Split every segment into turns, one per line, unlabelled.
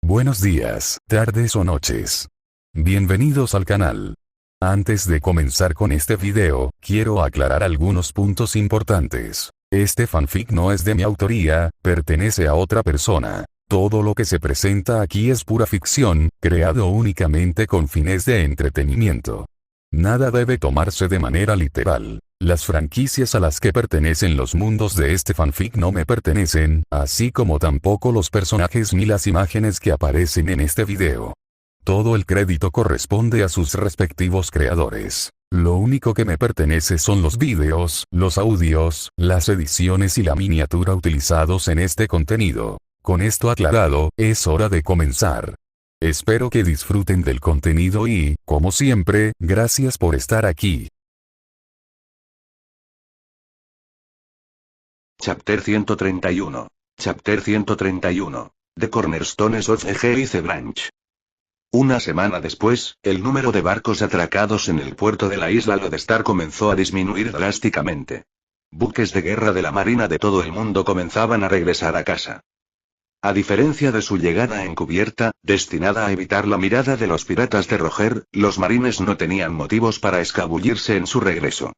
Buenos días, tardes o noches. Bienvenidos al canal. Antes de comenzar con este video, quiero aclarar algunos puntos importantes. Este fanfic no es de mi autoría, pertenece a otra persona. Todo lo que se presenta aquí es pura ficción, creado únicamente con fines de entretenimiento. Nada debe tomarse de manera literal. Las franquicias a las que pertenecen los mundos de este fanfic no me pertenecen, así como tampoco los personajes ni las imágenes que aparecen en este video. Todo el crédito corresponde a sus respectivos creadores. Lo único que me pertenece son los vídeos, los audios, las ediciones y la miniatura utilizados en este contenido. Con esto aclarado, es hora de comenzar. Espero que disfruten del contenido y, como siempre, gracias por estar aquí.
Chapter 131. Chapter 131. The Cornerstones of Egeise Branch. Una semana después, el número de barcos atracados en el puerto de la isla Lodestar comenzó a disminuir drásticamente. Buques de guerra de la marina de todo el mundo comenzaban a regresar a casa. A diferencia de su llegada encubierta, destinada a evitar la mirada de los piratas de Roger, los marines no tenían motivos para escabullirse en su regreso.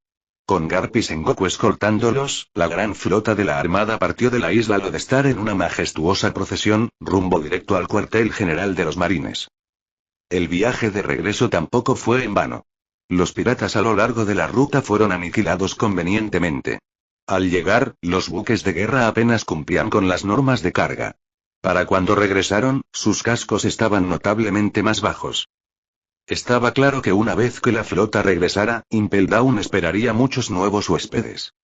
Con Garp y Sengoku escoltándolos, la gran flota de la armada partió de la isla Lodestar en una majestuosa procesión, rumbo directo al cuartel general de los marines. El viaje de regreso tampoco fue en vano. Los piratas a lo largo de la ruta fueron aniquilados convenientemente. Al llegar, los buques de guerra apenas cumplían con las normas de carga. Para cuando regresaron, sus cascos estaban notablemente más bajos. Estaba claro que una vez que la flota regresara, Impel Down esperaría muchos nuevos huéspedes.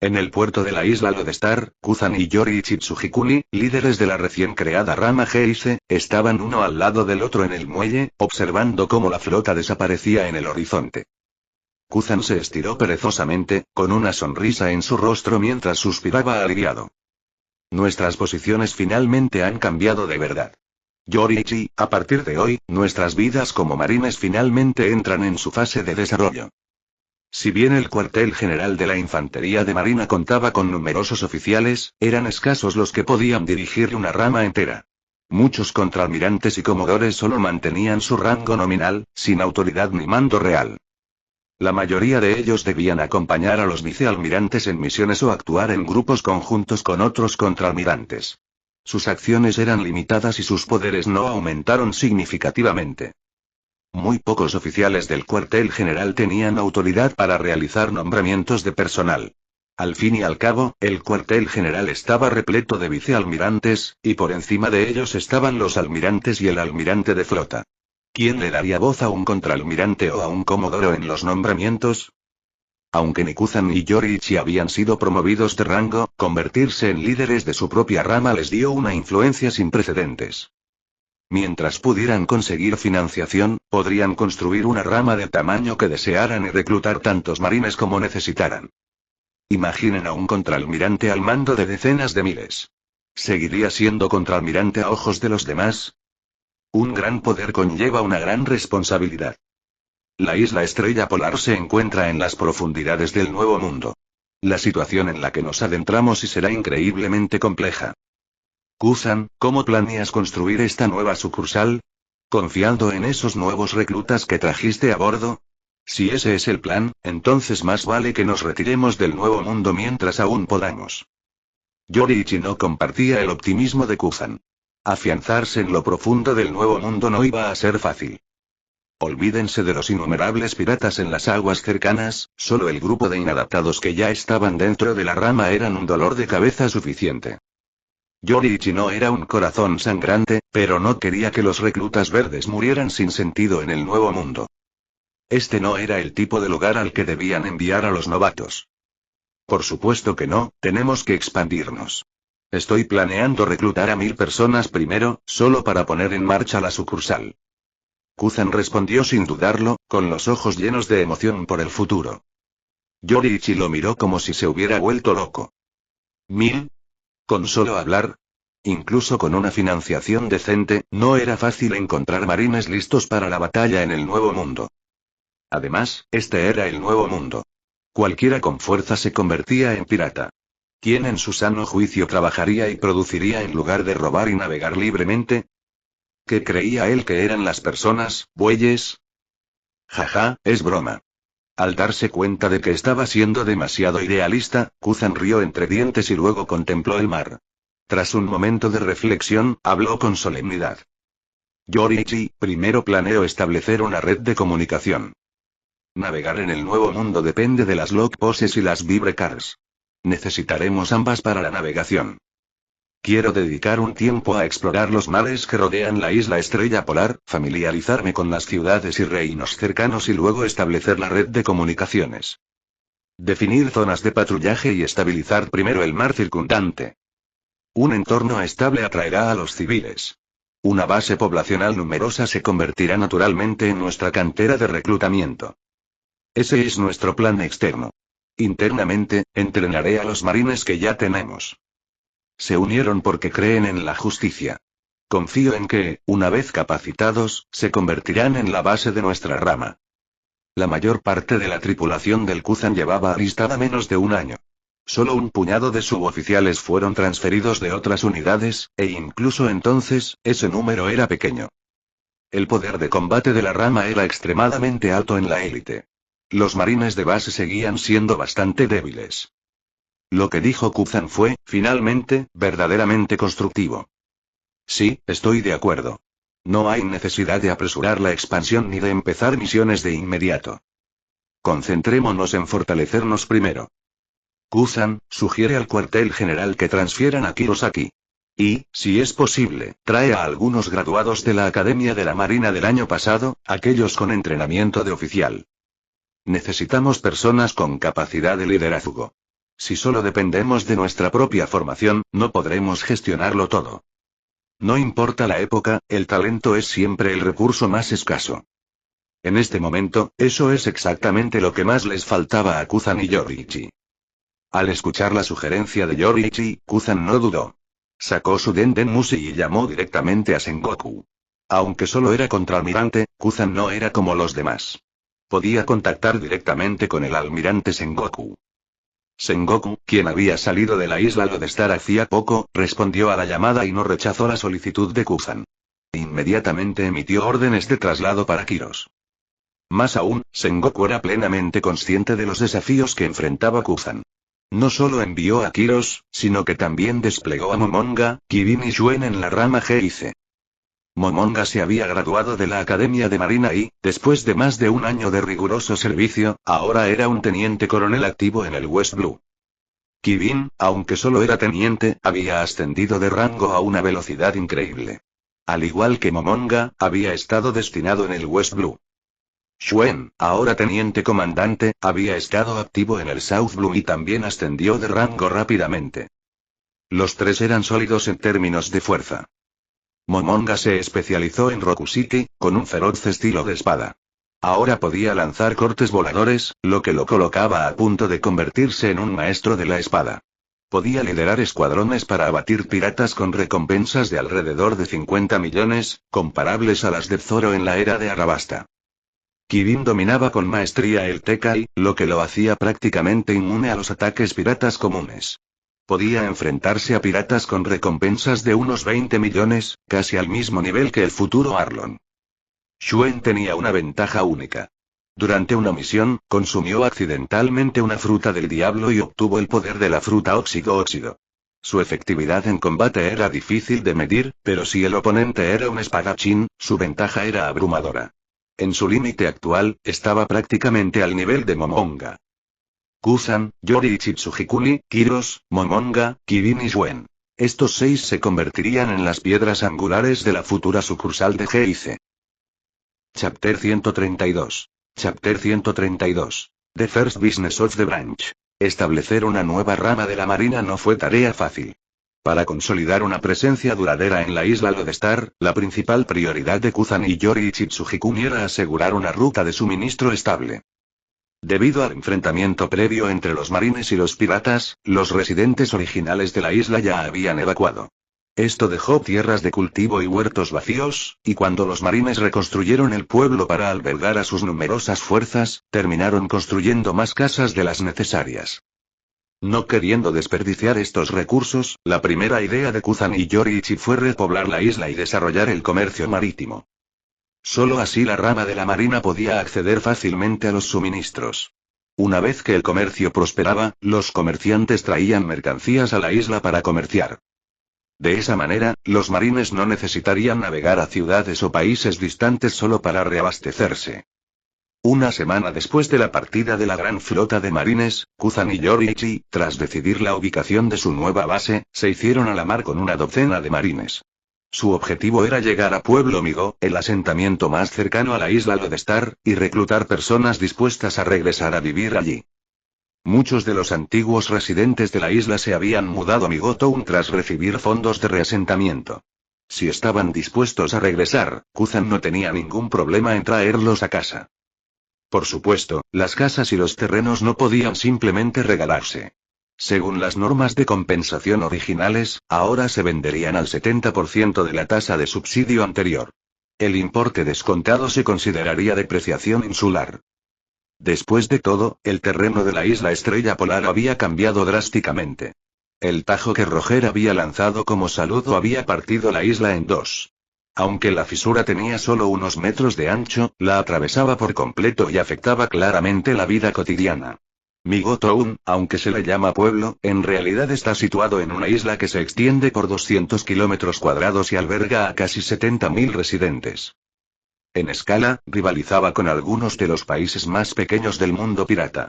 En el puerto de la isla Lodestar, Kuzan y Yori Tsugikuni, líderes de la recién creada rama Geise, estaban uno al lado del otro en el muelle, observando cómo la flota desaparecía en el horizonte. Kuzan se estiró perezosamente, con una sonrisa en su rostro mientras suspiraba aliviado. Nuestras posiciones finalmente han cambiado de verdad. Yoriichi, a partir de hoy, nuestras vidas como marines finalmente entran en su fase de desarrollo. Si bien el cuartel general de la Infantería de Marina contaba con numerosos oficiales, eran escasos los que podían dirigir una rama entera. Muchos contraalmirantes y comodores solo mantenían su rango nominal, sin autoridad ni mando real. La mayoría de ellos debían acompañar a los vicealmirantes en misiones o actuar en grupos conjuntos con otros contraalmirantes. Sus acciones eran limitadas y sus poderes no aumentaron significativamente. Muy pocos oficiales del cuartel general tenían autoridad para realizar nombramientos de personal. Al fin y al cabo, el cuartel general estaba repleto de vicealmirantes, y por encima de ellos estaban los almirantes y el almirante de flota. ¿Quién le daría voz a un contraalmirante o a un comodoro en los nombramientos? Aunque ni Kuzan ni Yoriichi habían sido promovidos de rango, convertirse en líderes de su propia rama les dio una influencia sin precedentes. Mientras pudieran conseguir financiación, podrían construir una rama del tamaño que desearan y reclutar tantos marines como necesitaran. Imaginen a un contraalmirante al mando de decenas de miles. ¿Seguiría siendo contraalmirante a ojos de los demás? Un gran poder conlleva una gran responsabilidad. La isla Estrella Polar se encuentra en las profundidades del Nuevo Mundo. La situación en la que nos adentramos y será increíblemente compleja. Kuzan, ¿cómo planeas construir esta nueva sucursal? ¿Confiando en esos nuevos reclutas que trajiste a bordo? Si ese es el plan, entonces más vale que nos retiremos del Nuevo Mundo mientras aún podamos. Yoriichi no compartía el optimismo de Kuzan. Afianzarse en lo profundo del Nuevo Mundo no iba a ser fácil. Olvídense de los innumerables piratas en las aguas cercanas, solo el grupo de inadaptados que ya estaban dentro de la rama eran un dolor de cabeza suficiente. Yoriichi no era un corazón sangrante, pero no quería que los reclutas verdes murieran sin sentido en el Nuevo Mundo. Este no era el tipo de lugar al que debían enviar a los novatos. Por supuesto que no, tenemos que expandirnos. Estoy planeando reclutar a 1000 personas primero, solo para poner en marcha la sucursal. Kuzan respondió sin dudarlo, con los ojos llenos de emoción por el futuro. Yoriichi lo miró como si se hubiera vuelto loco. ¿1000? ¿Con solo hablar? Incluso con una financiación decente, no era fácil encontrar marines listos para la batalla en el Nuevo Mundo. Además, este era el Nuevo Mundo. Cualquiera con fuerza se convertía en pirata. ¿Quién en su sano juicio trabajaría y produciría en lugar de robar y navegar libremente? ¿Qué creía él que eran las personas, bueyes? Jaja, es broma. Al darse cuenta de que estaba siendo demasiado idealista, Kuzan rió entre dientes y luego contempló el mar. Tras un momento de reflexión, habló con solemnidad. Yoriichi, primero planeo establecer una red de comunicación. Navegar en el nuevo mundo depende de las log poses y las vibrecars. Necesitaremos ambas para la navegación. Quiero dedicar un tiempo a explorar los mares que rodean la isla Estrella Polar, familiarizarme con las ciudades y reinos cercanos y luego establecer la red de comunicaciones. Definir zonas de patrullaje y estabilizar primero el mar circundante. Un entorno estable atraerá a los civiles. Una base poblacional numerosa se convertirá naturalmente en nuestra cantera de reclutamiento. Ese es nuestro plan externo. Internamente, entrenaré a los marines que ya tenemos. Se unieron porque creen en la justicia. Confío en que, una vez capacitados, se convertirán en la base de nuestra rama. La mayor parte de la tripulación del Kuzan llevaba alistada menos de un año. Solo un puñado de suboficiales fueron transferidos de otras unidades, e incluso entonces, ese número era pequeño. El poder de combate de la rama era extremadamente alto en la élite. Los marines de base seguían siendo bastante débiles. Lo que dijo Kuzan fue, finalmente, verdaderamente constructivo. Sí, estoy de acuerdo. No hay necesidad de apresurar la expansión ni de empezar misiones de inmediato. Concentrémonos en fortalecernos primero. Kuzan, sugiere al cuartel general que transfieran a Kiros aquí. Y, si es posible, trae a algunos graduados de la Academia de la Marina del año pasado, aquellos con entrenamiento de oficial. Necesitamos personas con capacidad de liderazgo. Si solo dependemos de nuestra propia formación, no podremos gestionarlo todo. No importa la época, el talento es siempre el recurso más escaso. En este momento, eso es exactamente lo que más les faltaba a Kuzan y Yoriichi. Al escuchar la sugerencia de Yoriichi, Kuzan no dudó. Sacó su Denden Mushi y llamó directamente a Sengoku. Aunque solo era contraalmirante, Kuzan no era como los demás. Podía contactar directamente con el almirante Sengoku. Sengoku, quien había salido de la isla Lodestar hacía poco, respondió a la llamada y no rechazó la solicitud de Kuzan. Inmediatamente emitió órdenes de traslado para Kiros. Más aún, Sengoku era plenamente consciente de los desafíos que enfrentaba Kuzan. No solo envió a Kiros, sino que también desplegó a Momonga, Kibin y Shuen en la rama G&C. Momonga se había graduado de la Academia de Marina y, después de más de un año de riguroso servicio, ahora era un teniente coronel activo en el West Blue. Kibin, aunque solo era teniente, había ascendido de rango a una velocidad increíble. Al igual que Momonga, había estado destinado en el West Blue. Shuen, ahora teniente comandante, había estado activo en el South Blue y también ascendió de rango rápidamente. Los tres eran sólidos en términos de fuerza. Momonga se especializó en Rokusiki, con un feroz estilo de espada. Ahora podía lanzar cortes voladores, lo que lo colocaba a punto de convertirse en un maestro de la espada. Podía liderar escuadrones para abatir piratas con recompensas de alrededor de 50 millones, comparables a las de Zoro en la era de Arabasta. Kibin dominaba con maestría el Tekai, lo que lo hacía prácticamente inmune a los ataques piratas comunes. Podía enfrentarse a piratas con recompensas de unos 20 millones, casi al mismo nivel que el futuro Arlon. Shuen tenía una ventaja única. Durante una misión, consumió accidentalmente una fruta del diablo y obtuvo el poder de la fruta óxido-óxido. Su efectividad en combate era difícil de medir, pero si el oponente era un espadachín, su ventaja era abrumadora. En su límite actual, estaba prácticamente al nivel de Momonga. Kuzan, Yoriichi Tsujikuni, Kiros, Momonga, Kibin y Shuen. Estos 6 se convertirían en las piedras angulares de la futura sucursal de G&C. Chapter 132. Chapter 132. The First Business of the Branch. Establecer una nueva rama de la Marina no fue tarea fácil. Para consolidar una presencia duradera en la isla Lodestar, la principal prioridad de Kuzan y Yoriichi Tsujikuni era asegurar una ruta de suministro estable. Debido al enfrentamiento previo entre los marines y los piratas, los residentes originales de la isla ya habían evacuado. Esto dejó tierras de cultivo y huertos vacíos, y cuando los marines reconstruyeron el pueblo para albergar a sus numerosas fuerzas, terminaron construyendo más casas de las necesarias. No queriendo desperdiciar estos recursos, la primera idea de Kuzan y Yoriichi fue repoblar la isla y desarrollar el comercio marítimo. Solo así la rama de la marina podía acceder fácilmente a los suministros. Una vez que el comercio prosperaba, los comerciantes traían mercancías a la isla para comerciar. De esa manera, los marines no necesitarían navegar a ciudades o países distantes solo para reabastecerse. Una semana después de la partida de la gran flota de marines, Kuzan y Yoriichi, tras decidir la ubicación de su nueva base, se hicieron a la mar con una docena de marines. Su objetivo era llegar a Pueblo Migo, el asentamiento más cercano a la isla Lodestar, y reclutar personas dispuestas a regresar a vivir allí. Muchos de los antiguos residentes de la isla se habían mudado a Migo Town tras recibir fondos de reasentamiento. Si estaban dispuestos a regresar, Kuzan no tenía ningún problema en traerlos a casa. Por supuesto, las casas y los terrenos no podían simplemente regalarse. Según las normas de compensación originales, ahora se venderían al 70% de la tasa de subsidio anterior. El importe descontado se consideraría depreciación insular. Después de todo, el terreno de la isla Estrella Polar había cambiado drásticamente. El tajo que Roger había lanzado como saludo había partido la isla en dos. Aunque la fisura tenía solo unos metros de ancho, la atravesaba por completo y afectaba claramente la vida cotidiana. Migo Town, aunque se le llama pueblo, en realidad está situado en una isla que se extiende por 200 kilómetros cuadrados y alberga a casi 70.000 residentes. En escala, rivalizaba con algunos de los países más pequeños del mundo pirata.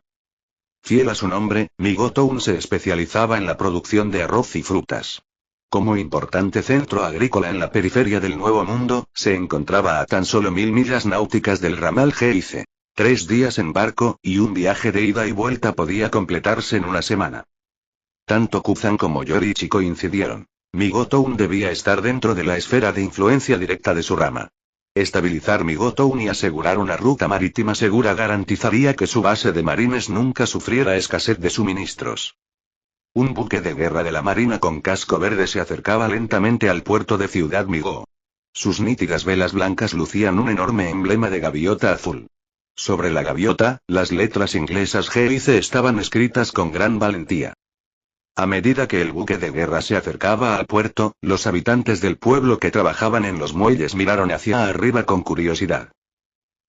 Fiel a su nombre, Migo Town se especializaba en la producción de arroz y frutas. Como importante centro agrícola en la periferia del Nuevo Mundo, se encontraba a tan solo 1000 millas náuticas del ramal GIC. 3 días en barco, y un viaje de ida y vuelta podía completarse en una semana. Tanto Kuzan como Yoriichi coincidieron. Migo Town debía estar dentro de la esfera de influencia directa de su rama. Estabilizar Migo Town y asegurar una ruta marítima segura garantizaría que su base de marines nunca sufriera escasez de suministros. Un buque de guerra de la marina con casco verde se acercaba lentamente al puerto de Ciudad Migo. Sus nítidas velas blancas lucían un enorme emblema de gaviota azul. Sobre la gaviota, las letras inglesas GIC estaban escritas con gran valentía. A medida que el buque de guerra se acercaba al puerto, los habitantes del pueblo que trabajaban en los muelles miraron hacia arriba con curiosidad.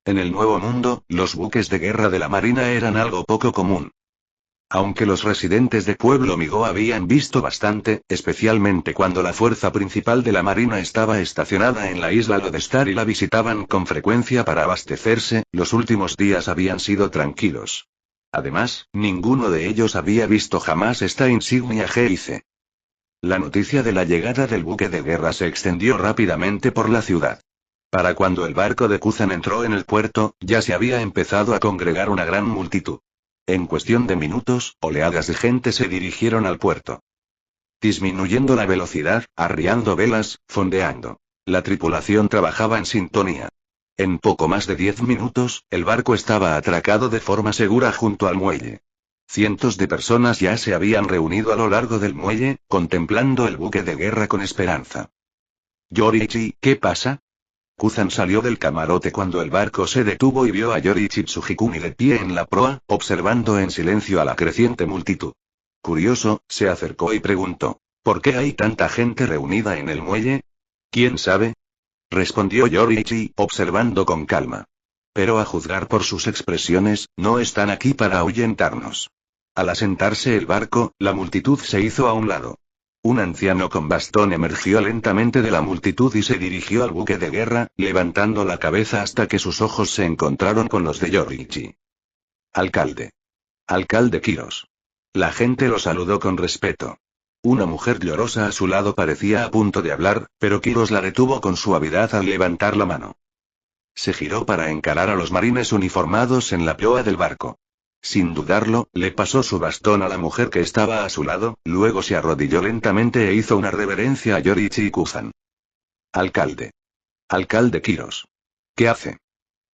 En el Nuevo Mundo, los buques de guerra de la marina eran algo poco común. Aunque los residentes de Pueblo Migo habían visto bastante, especialmente cuando la fuerza principal de la marina estaba estacionada en la isla Lodestar y la visitaban con frecuencia para abastecerse, los últimos días habían sido tranquilos. Además, ninguno de ellos había visto jamás esta insignia GIC. La noticia de la llegada del buque de guerra se extendió rápidamente por la ciudad. Para cuando el barco de Kuzan entró en el puerto, ya se había empezado a congregar una gran multitud. En cuestión de minutos, oleadas de gente se dirigieron al puerto. Disminuyendo la velocidad, arriando velas, fondeando. La tripulación trabajaba en sintonía. En poco más de 10 minutos, el barco estaba atracado de forma segura junto al muelle. Cientos de personas ya se habían reunido a lo largo del muelle, contemplando el buque de guerra con esperanza. Yoriichi, ¿qué pasa? Kuzan salió del camarote cuando el barco se detuvo y vio a Yoriichi Tsujikuni de pie en la proa, observando en silencio a la creciente multitud. Curioso, se acercó y preguntó, ¿por qué hay tanta gente reunida en el muelle? ¿Quién sabe? Respondió Yoriichi, observando con calma. Pero a juzgar por sus expresiones, no están aquí para ahuyentarnos. Al asentarse el barco, la multitud se hizo a un lado. Un anciano con bastón emergió lentamente de la multitud y se dirigió al buque de guerra, levantando la cabeza hasta que sus ojos se encontraron con los de Yoriichi. Alcalde. Alcalde Kiros. La gente lo saludó con respeto. Una mujer llorosa a su lado parecía a punto de hablar, pero Kiros la detuvo con suavidad al levantar la mano. Se giró para encarar a los marines uniformados en la proa del barco. Sin dudarlo, le pasó su bastón a la mujer que estaba a su lado, luego se arrodilló lentamente e hizo una reverencia a Yoriichi y Kuzan. Alcalde. Alcalde Kiros. ¿Qué hace?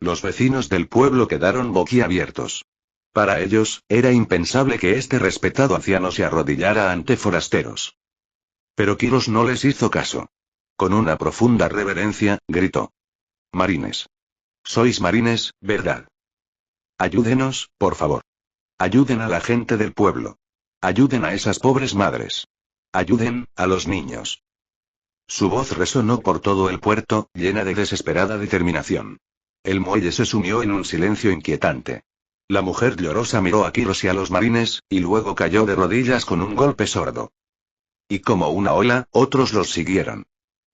Los vecinos del pueblo quedaron boquiabiertos. Para ellos, era impensable que este respetado anciano se arrodillara ante forasteros. Pero Kiros no les hizo caso. Con una profunda reverencia, gritó. Marines. Sois marines, ¿verdad? Ayúdenos, por favor. Ayuden a la gente del pueblo. Ayuden a esas pobres madres. Ayuden a los niños. Su voz resonó por todo el puerto, llena de desesperada determinación. El muelle se sumió en un silencio inquietante. La mujer llorosa miró a Kiros y a los marines, y luego cayó de rodillas con un golpe sordo. Y como una ola, otros los siguieron.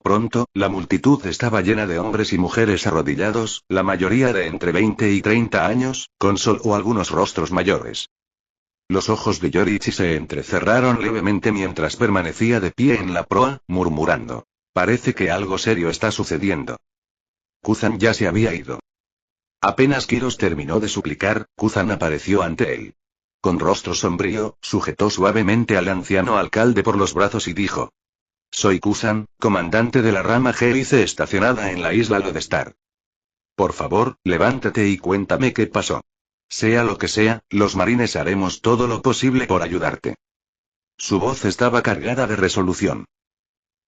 Pronto, la multitud estaba llena de hombres y mujeres arrodillados, la mayoría de entre 20 y 30 años, con solo algunos rostros mayores. Los ojos de Yorichi se entrecerraron levemente mientras permanecía de pie en la proa, murmurando. Parece que algo serio está sucediendo. Kuzan ya se había ido. Apenas Kiros terminó de suplicar, Kuzan apareció ante él. Con rostro sombrío, sujetó suavemente al anciano alcalde por los brazos y dijo. Soy Kuzan, comandante de la rama G-IC estacionada en la isla Lodestar. Por favor, levántate y cuéntame qué pasó. Sea lo que sea, los marines haremos todo lo posible por ayudarte. Su voz estaba cargada de resolución.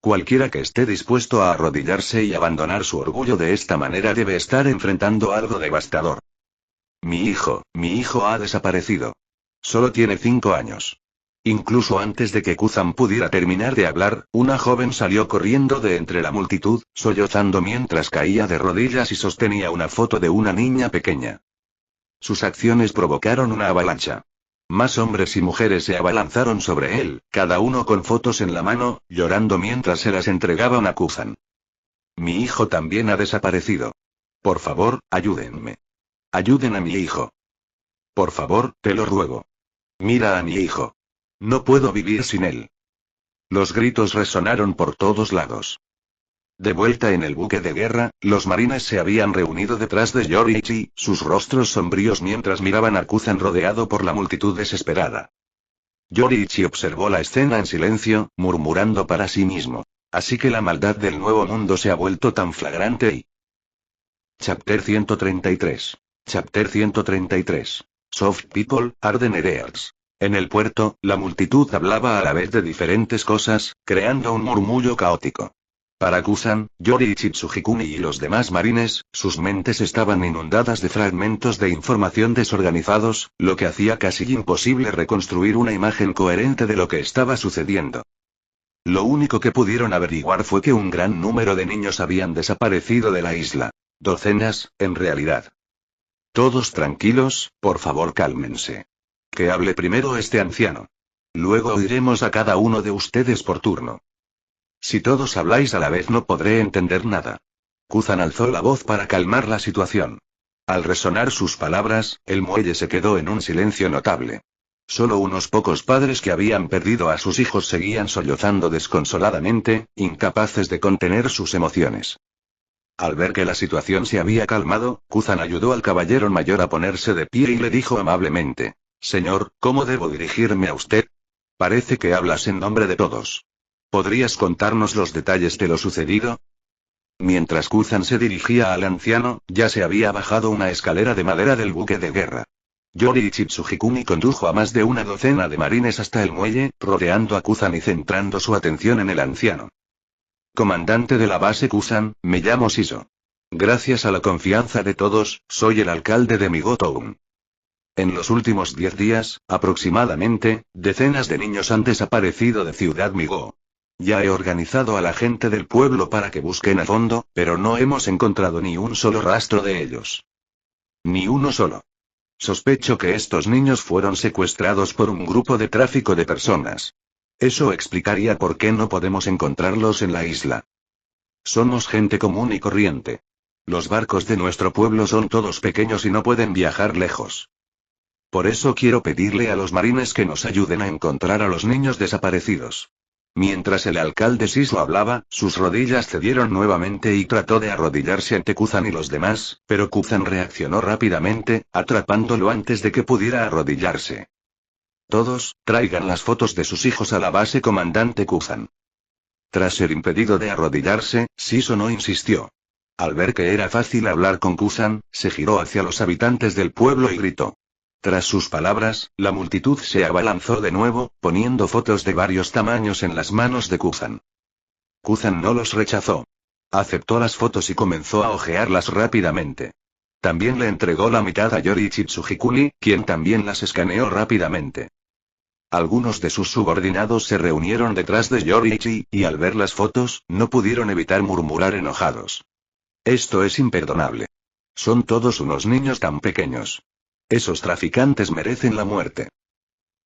Cualquiera que esté dispuesto a arrodillarse y abandonar su orgullo de esta manera debe estar enfrentando algo devastador. Mi hijo ha desaparecido. Solo tiene 5 años. Incluso antes de que Kuzan pudiera terminar de hablar, una joven salió corriendo de entre la multitud, sollozando mientras caía de rodillas y sostenía una foto de una niña pequeña. Sus acciones provocaron una avalancha. Más hombres y mujeres se abalanzaron sobre él, cada uno con fotos en la mano, llorando mientras se las entregaban a Kuzan. Mi hijo también ha desaparecido. Por favor, ayúdenme. Ayuden a mi hijo. Por favor, te lo ruego. Mira a mi hijo. No puedo vivir sin él. Los gritos resonaron por todos lados. De vuelta en el buque de guerra, los marines se habían reunido detrás de Yorichi, sus rostros sombríos mientras miraban a Kuzan rodeado por la multitud desesperada. Yorichi observó la escena en silencio, murmurando para sí mismo. Así que la maldad del nuevo mundo se ha vuelto tan flagrante y... Chapter 133. Chapter 133. Soft People, Arden Earth. En el puerto, la multitud hablaba a la vez de diferentes cosas, creando un murmullo caótico. Para Kuzan, Yorichi Tsujikuni y los demás marines, sus mentes estaban inundadas de fragmentos de información desorganizados, lo que hacía casi imposible reconstruir una imagen coherente de lo que estaba sucediendo. Lo único que pudieron averiguar fue que un gran número de niños habían desaparecido de la isla. Docenas, en realidad. Todos tranquilos, por favor cálmense. Que hable primero este anciano. Luego oiremos a cada uno de ustedes por turno. Si todos habláis a la vez no podré entender nada. Kuzan alzó la voz para calmar la situación. Al resonar sus palabras, el muelle se quedó en un silencio notable. Solo unos pocos padres que habían perdido a sus hijos seguían sollozando desconsoladamente, incapaces de contener sus emociones. Al ver que la situación se había calmado, Kuzan ayudó al caballero mayor a ponerse de pie y le dijo amablemente. Señor, ¿cómo debo dirigirme a usted? Parece que hablas en nombre de todos. ¿Podrías contarnos los detalles de lo sucedido? Mientras Kuzan se dirigía al anciano, ya se había bajado una escalera de madera del buque de guerra. Yorichi Tsujikuni condujo a más de una docena de marines hasta el muelle, rodeando a Kuzan y centrando su atención en el anciano. Comandante de la base Kuzan, me llamo Shiso. Gracias a la confianza de todos, soy el alcalde de Migotown. En los últimos 10 días, aproximadamente, decenas de niños han desaparecido de Ciudad Migo. Ya he organizado a la gente del pueblo para que busquen a fondo, pero no hemos encontrado ni un solo rastro de ellos. Ni uno solo. Sospecho que estos niños fueron secuestrados por un grupo de tráfico de personas. Eso explicaría por qué no podemos encontrarlos en la isla. Somos gente común y corriente. Los barcos de nuestro pueblo son todos pequeños y no pueden viajar lejos. Por eso quiero pedirle a los marines que nos ayuden a encontrar a los niños desaparecidos. Mientras el alcalde Shiso hablaba, sus rodillas cedieron nuevamente y trató de arrodillarse ante Kuzan y los demás, pero Kuzan reaccionó rápidamente, atrapándolo antes de que pudiera arrodillarse. Todos, traigan las fotos de sus hijos a la base, comandante Kuzan. Tras ser impedido de arrodillarse, Shiso no insistió. Al ver que era fácil hablar con Kuzan, se giró hacia los habitantes del pueblo y gritó. Tras sus palabras, la multitud se abalanzó de nuevo, poniendo fotos de varios tamaños en las manos de Kuzan. Kuzan no los rechazó. Aceptó las fotos y comenzó a hojearlas rápidamente. También le entregó la mitad a Yorichi Tsujikuni, quien también las escaneó rápidamente. Algunos de sus subordinados se reunieron detrás de Yoriichi, y al ver las fotos, no pudieron evitar murmurar enojados. Esto es imperdonable. Son todos unos niños tan pequeños. Esos traficantes merecen la muerte.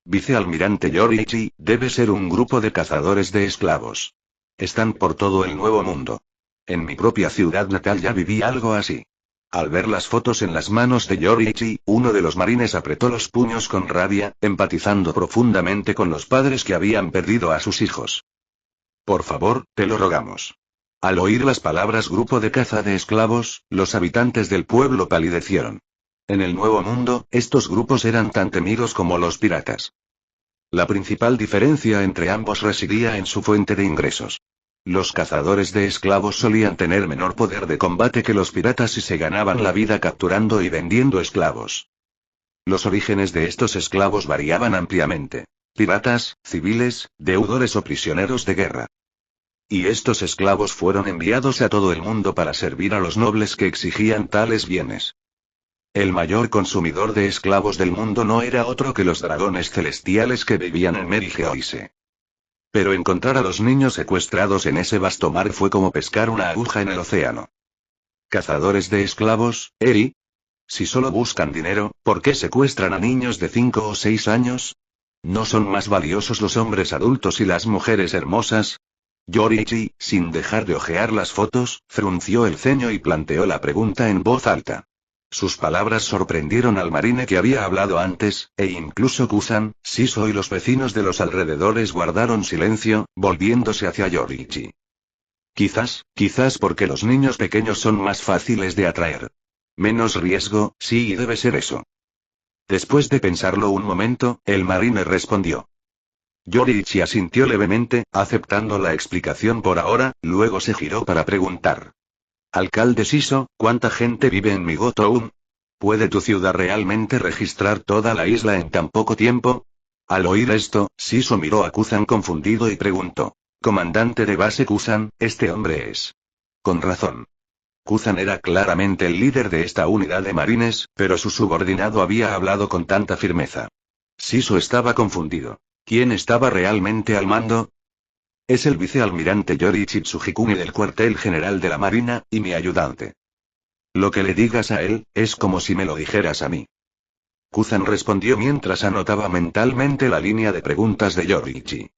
Vicealmirante Yoriichi, debe ser un grupo de cazadores de esclavos. Están por todo el Nuevo Mundo. En mi propia ciudad natal ya viví algo así. Al ver las fotos en las manos de Yoriichi, uno de los marines apretó los puños con rabia, empatizando profundamente con los padres que habían perdido a sus hijos. Por favor, te lo rogamos. Al oír las palabras grupo de caza de esclavos, los habitantes del pueblo palidecieron. En el Nuevo Mundo, estos grupos eran tan temidos como los piratas. La principal diferencia entre ambos residía en su fuente de ingresos. Los cazadores de esclavos solían tener menor poder de combate que los piratas y se ganaban la vida capturando y vendiendo esclavos. Los orígenes de estos esclavos variaban ampliamente. Piratas, civiles, deudores o prisioneros de guerra. Y estos esclavos fueron enviados a todo el mundo para servir a los nobles que exigían tales bienes. El mayor consumidor de esclavos del mundo no era otro que los dragones celestiales que vivían en Merigeoise. Pero encontrar a los niños secuestrados en ese vasto mar fue como pescar una aguja en el océano. ¿Cazadores de esclavos, Eri? Si solo buscan dinero, ¿por qué secuestran a niños de 5 o 6 años? ¿No son más valiosos los hombres adultos y las mujeres hermosas? Yoriichi, sin dejar de hojear las fotos, frunció el ceño y planteó la pregunta en voz alta. Sus palabras sorprendieron al marine que había hablado antes, e incluso Kusan, Shiso y los vecinos de los alrededores guardaron silencio, volviéndose hacia Yoriichi. Quizás porque los niños pequeños son más fáciles de atraer. Menos riesgo, sí, y debe ser eso. Después de pensarlo un momento, el marine respondió. Yoriichi asintió levemente, aceptando la explicación por ahora, luego se giró para preguntar. Alcalde Shiso, ¿cuánta gente vive en Migotown? ¿Puede tu ciudad realmente registrar toda la isla en tan poco tiempo? Al oír esto, Shiso miró a Kusan confundido y preguntó. Comandante de base Kusan, este hombre es. Con razón. Kusan era claramente el líder de esta unidad de marines, pero su subordinado había hablado con tanta firmeza. Shiso estaba confundido. ¿Quién estaba realmente al mando? Es el vicealmirante Yoriichi Tsujikumi del cuartel general de la Marina, y mi ayudante. Lo que le digas a él, es como si me lo dijeras a mí. Kusan respondió mientras anotaba mentalmente la línea de preguntas de Yoriichi.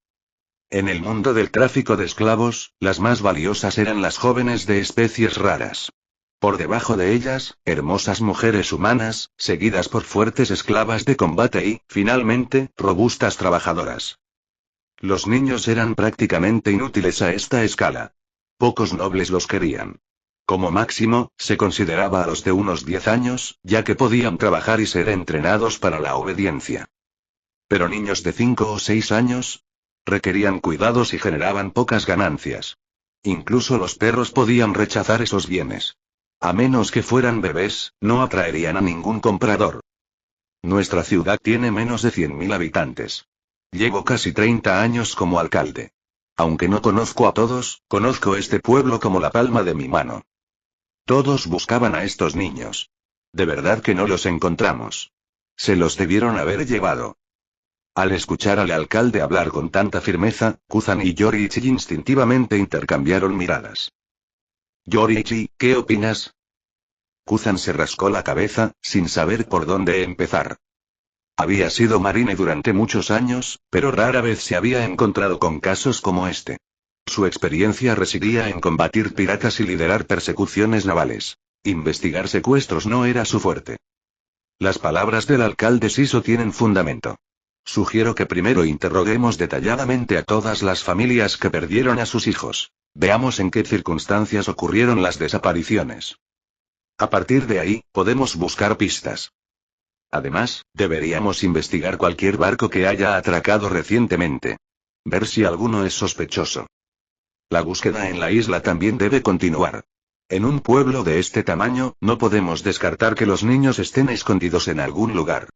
En el mundo del tráfico de esclavos, las más valiosas eran las jóvenes de especies raras. Por debajo de ellas, hermosas mujeres humanas, seguidas por fuertes esclavas de combate y, finalmente, robustas trabajadoras. Los niños eran prácticamente inútiles a esta escala. Pocos nobles los querían. Como máximo, se consideraba a los de unos 10 años, ya que podían trabajar y ser entrenados para la obediencia. Pero niños de 5 o 6 años requerían cuidados y generaban pocas ganancias. Incluso los perros podían rechazar esos bienes. A menos que fueran bebés, no atraerían a ningún comprador. Nuestra ciudad tiene menos de 100.000 habitantes. Llevo casi 30 años como alcalde. Aunque no conozco a todos, conozco este pueblo como la palma de mi mano. Todos buscaban a estos niños. De verdad que no los encontramos. Se los debieron haber llevado. Al escuchar al alcalde hablar con tanta firmeza, Kusan y Yoriichi instintivamente intercambiaron miradas. Yoriichi, ¿qué opinas? Kusan se rascó la cabeza, sin saber por dónde empezar. Había sido marine durante muchos años, pero rara vez se había encontrado con casos como este. Su experiencia residía en combatir piratas y liderar persecuciones navales. Investigar secuestros no era su fuerte. Las palabras del alcalde Shiso tienen fundamento. Sugiero que primero interroguemos detalladamente a todas las familias que perdieron a sus hijos. Veamos en qué circunstancias ocurrieron las desapariciones. A partir de ahí, podemos buscar pistas. Además, deberíamos investigar cualquier barco que haya atracado recientemente. Ver si alguno es sospechoso. La búsqueda en la isla también debe continuar. En un pueblo de este tamaño, no podemos descartar que los niños estén escondidos en algún lugar.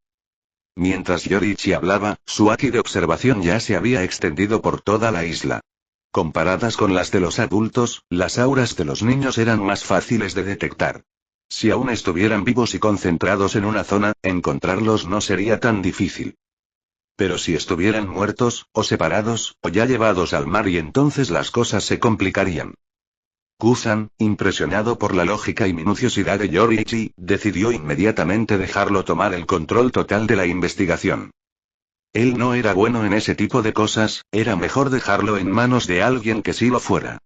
Mientras Yoriichi hablaba, su haki de observación ya se había extendido por toda la isla. Comparadas con las de los adultos, las auras de los niños eran más fáciles de detectar. Si aún estuvieran vivos y concentrados en una zona, encontrarlos no sería tan difícil. Pero si estuvieran muertos, o separados, o ya llevados al mar, y entonces las cosas se complicarían. Kuzan, impresionado por la lógica y minuciosidad de Yoriichi, decidió inmediatamente dejarlo tomar el control total de la investigación. Él no era bueno en ese tipo de cosas, era mejor dejarlo en manos de alguien que sí lo fuera.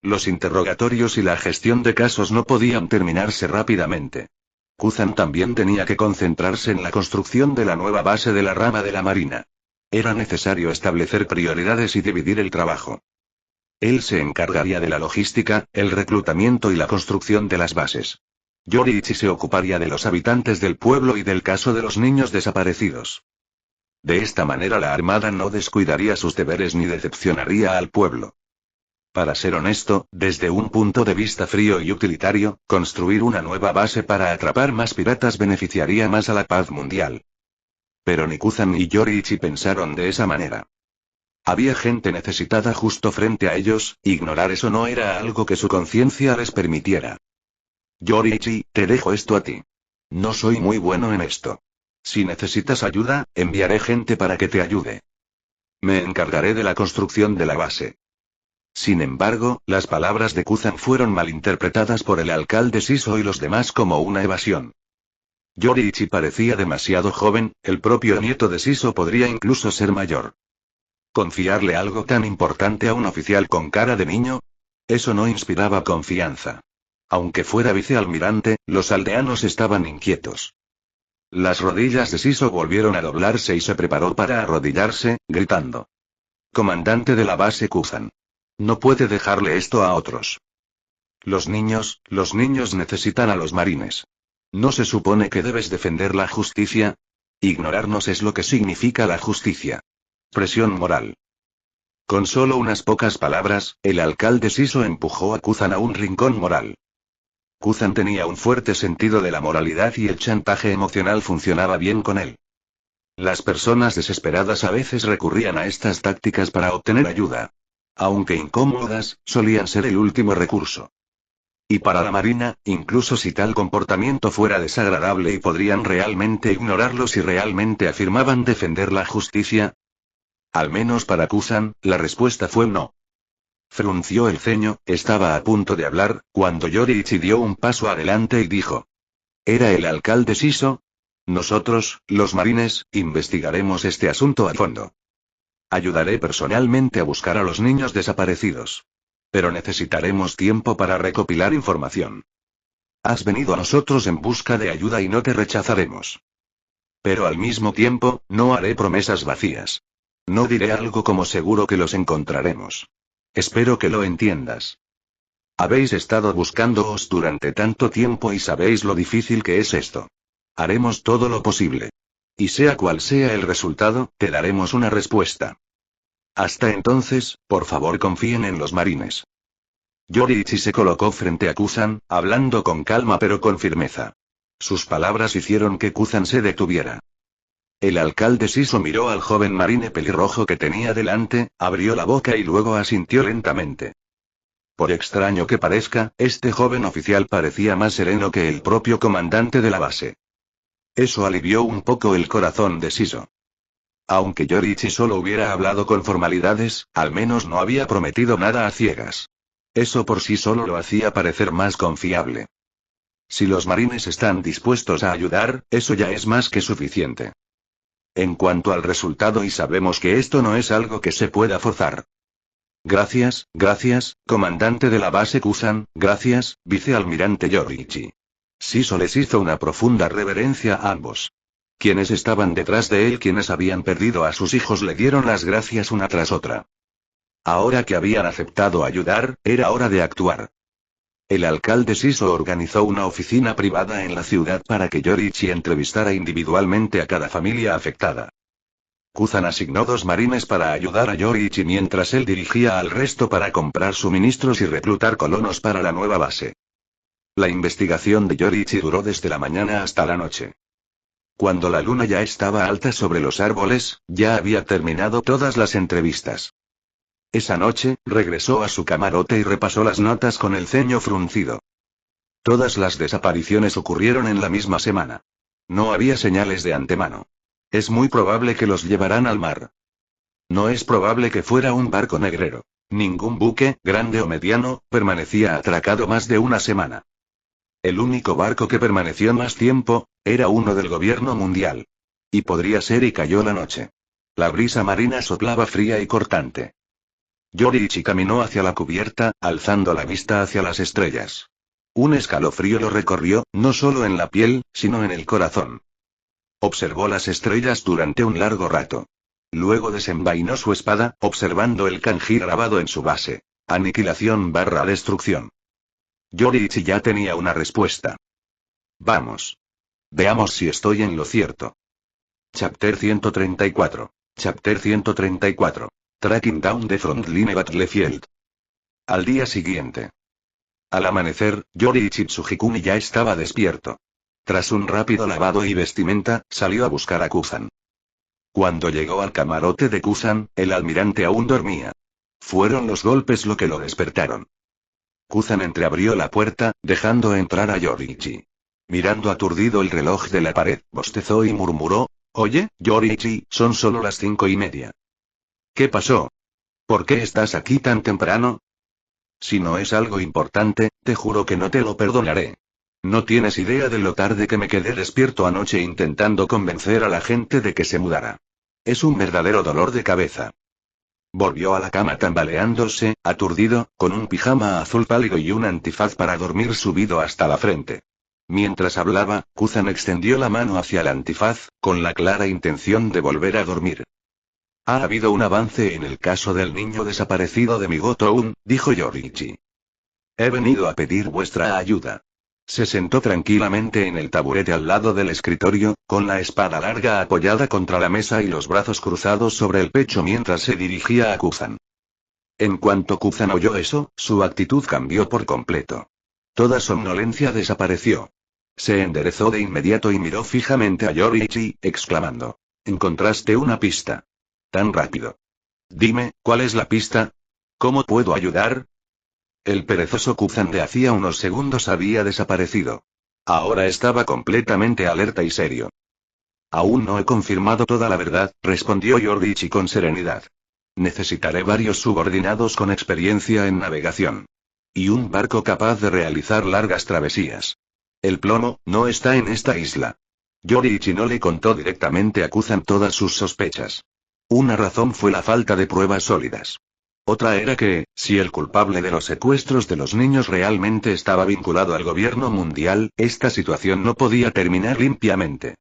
Los interrogatorios y la gestión de casos no podían terminarse rápidamente. Kuzan también tenía que concentrarse en la construcción de la nueva base de la rama de la Marina. Era necesario establecer prioridades y dividir el trabajo. Él se encargaría de la logística, el reclutamiento y la construcción de las bases. Yoriichi se ocuparía de los habitantes del pueblo y del caso de los niños desaparecidos. De esta manera la Armada no descuidaría sus deberes ni decepcionaría al pueblo. Para ser honesto, desde un punto de vista frío y utilitario, construir una nueva base para atrapar más piratas beneficiaría más a la paz mundial. Pero ni Kuzan ni Yoriichi pensaron de esa manera. Había gente necesitada justo frente a ellos, ignorar eso no era algo que su conciencia les permitiera. Yoriichi, te dejo esto a ti. No soy muy bueno en esto. Si necesitas ayuda, enviaré gente para que te ayude. Me encargaré de la construcción de la base. Sin embargo, las palabras de Kuzan fueron malinterpretadas por el alcalde Shiso y los demás como una evasión. Yoriichi parecía demasiado joven, el propio nieto de Shiso podría incluso ser mayor. ¿Confiarle algo tan importante a un oficial con cara de niño? Eso no inspiraba confianza. Aunque fuera vicealmirante, los aldeanos estaban inquietos. Las rodillas de Shiso volvieron a doblarse y se preparó para arrodillarse, gritando. Comandante de la base Kuzan. No puede dejarle esto a otros. Los niños necesitan a los marines. ¿No se supone que debes defender la justicia? Ignorarnos es lo que significa la justicia. Presión moral. Con solo unas pocas palabras, el alcalde Shiso empujó a Kuzan a un rincón moral. Kuzan tenía un fuerte sentido de la moralidad y el chantaje emocional funcionaba bien con él. Las personas desesperadas a veces recurrían a estas tácticas para obtener ayuda. Aunque incómodas, solían ser el último recurso. Y para la Marina, incluso si tal comportamiento fuera desagradable y podrían realmente ignorarlo si realmente afirmaban defender la justicia. Al menos para Kuzan, la respuesta fue no. Frunció el ceño, estaba a punto de hablar, cuando Yoriichi dio un paso adelante y dijo. ¿Era el alcalde Shiso? Nosotros, los marines, investigaremos este asunto a fondo. Ayudaré personalmente a buscar a los niños desaparecidos. Pero necesitaremos tiempo para recopilar información. Has venido a nosotros en busca de ayuda y no te rechazaremos. Pero al mismo tiempo, no haré promesas vacías. No diré algo como seguro que los encontraremos. Espero que lo entiendas. Habéis estado buscándoos durante tanto tiempo y sabéis lo difícil que es esto. Haremos todo lo posible. Y sea cual sea el resultado, te daremos una respuesta. Hasta entonces, por favor confíen en los marines. Yoriichi se colocó frente a Kuzan, hablando con calma pero con firmeza. Sus palabras hicieron que Kuzan se detuviera. El alcalde Shiso miró al joven marine pelirrojo que tenía delante, abrió la boca y luego asintió lentamente. Por extraño que parezca, este joven oficial parecía más sereno que el propio comandante de la base. Eso alivió un poco el corazón de Shiso. Aunque Yoriichi solo hubiera hablado con formalidades, al menos no había prometido nada a ciegas. Eso por sí solo lo hacía parecer más confiable. Si los marines están dispuestos a ayudar, eso ya es más que suficiente. En cuanto al resultado, y sabemos que esto no es algo que se pueda forzar. Gracias, comandante de la base Kuzan, gracias, vicealmirante Yoriichi. Shiso les hizo una profunda reverencia a ambos. Quienes estaban detrás de él, quienes habían perdido a sus hijos, le dieron las gracias una tras otra. Ahora que habían aceptado ayudar, era hora de actuar. El alcalde Shiso organizó una oficina privada en la ciudad para que Yoriichi entrevistara individualmente a cada familia afectada. Kuzan asignó 2 marines para ayudar a Yoriichi mientras él dirigía al resto para comprar suministros y reclutar colonos para la nueva base. La investigación de Yoriichi duró desde la mañana hasta la noche. Cuando la luna ya estaba alta sobre los árboles, ya había terminado todas las entrevistas. Esa noche, regresó a su camarote y repasó las notas con el ceño fruncido. Todas las desapariciones ocurrieron en la misma semana. No había señales de antemano. Es muy probable que los llevarán al mar. No es probable que fuera un barco negrero. Ningún buque, grande o mediano, permanecía atracado más de una semana. El único barco que permaneció más tiempo, era uno del gobierno mundial. Y podría ser y cayó la noche. La brisa marina soplaba fría y cortante. Yoriichi caminó hacia la cubierta, alzando la vista hacia las estrellas. Un escalofrío lo recorrió, no solo en la piel, sino en el corazón. Observó las estrellas durante un largo rato. Luego desenvainó su espada, observando el kanji grabado en su base. Aniquilación/destrucción. Yoriichi ya tenía una respuesta. Vamos. Veamos si estoy en lo cierto. Chapter 134. Chapter 134. Tracking down the frontline battlefield. Al día siguiente. Al amanecer, Yoriichi Tsujikuni ya estaba despierto. Tras un rápido lavado y vestimenta, salió a buscar a Kuzan. Cuando llegó al camarote de Kuzan, el almirante aún dormía. Fueron los golpes lo que lo despertaron. Kuzan entreabrió la puerta, dejando entrar a Yoriichi. Mirando aturdido el reloj de la pared, bostezó y murmuró: «Oye, Yoriichi, son solo las 5:30. ¿Qué pasó? ¿Por qué estás aquí tan temprano? Si no es algo importante, te juro que no te lo perdonaré. No tienes idea de lo tarde que me quedé despierto anoche intentando convencer a la gente de que se mudara. Es un verdadero dolor de cabeza». Volvió a la cama tambaleándose, aturdido, con un pijama azul pálido y un antifaz para dormir subido hasta la frente. Mientras hablaba, Kuzan extendió la mano hacia el antifaz, con la clara intención de volver a dormir. «Ha habido un avance en el caso del niño desaparecido de Migotoun», dijo Yoriichi. «He venido a pedir vuestra ayuda». Se sentó tranquilamente en el taburete al lado del escritorio, con la espada larga apoyada contra la mesa y los brazos cruzados sobre el pecho mientras se dirigía a Kuzan. En cuanto Kuzan oyó eso, su actitud cambió por completo. Toda somnolencia desapareció. Se enderezó de inmediato y miró fijamente a Yoriichi, exclamando: «¿Encontraste una pista? Tan rápido. Dime, ¿cuál es la pista? ¿Cómo puedo ayudar?» El perezoso Kuzan de hacía unos segundos había desaparecido. Ahora estaba completamente alerta y serio. «Aún no he confirmado toda la verdad», respondió Yoriichi con serenidad. «Necesitaré varios subordinados con experiencia en navegación. Y un barco capaz de realizar largas travesías. El plomo no está en esta isla». Yoriichi no le contó directamente a Kuzan todas sus sospechas. Una razón fue la falta de pruebas sólidas. Otra era que, si el culpable de los secuestros de los niños realmente estaba vinculado al gobierno mundial, esta situación no podía terminar limpiamente.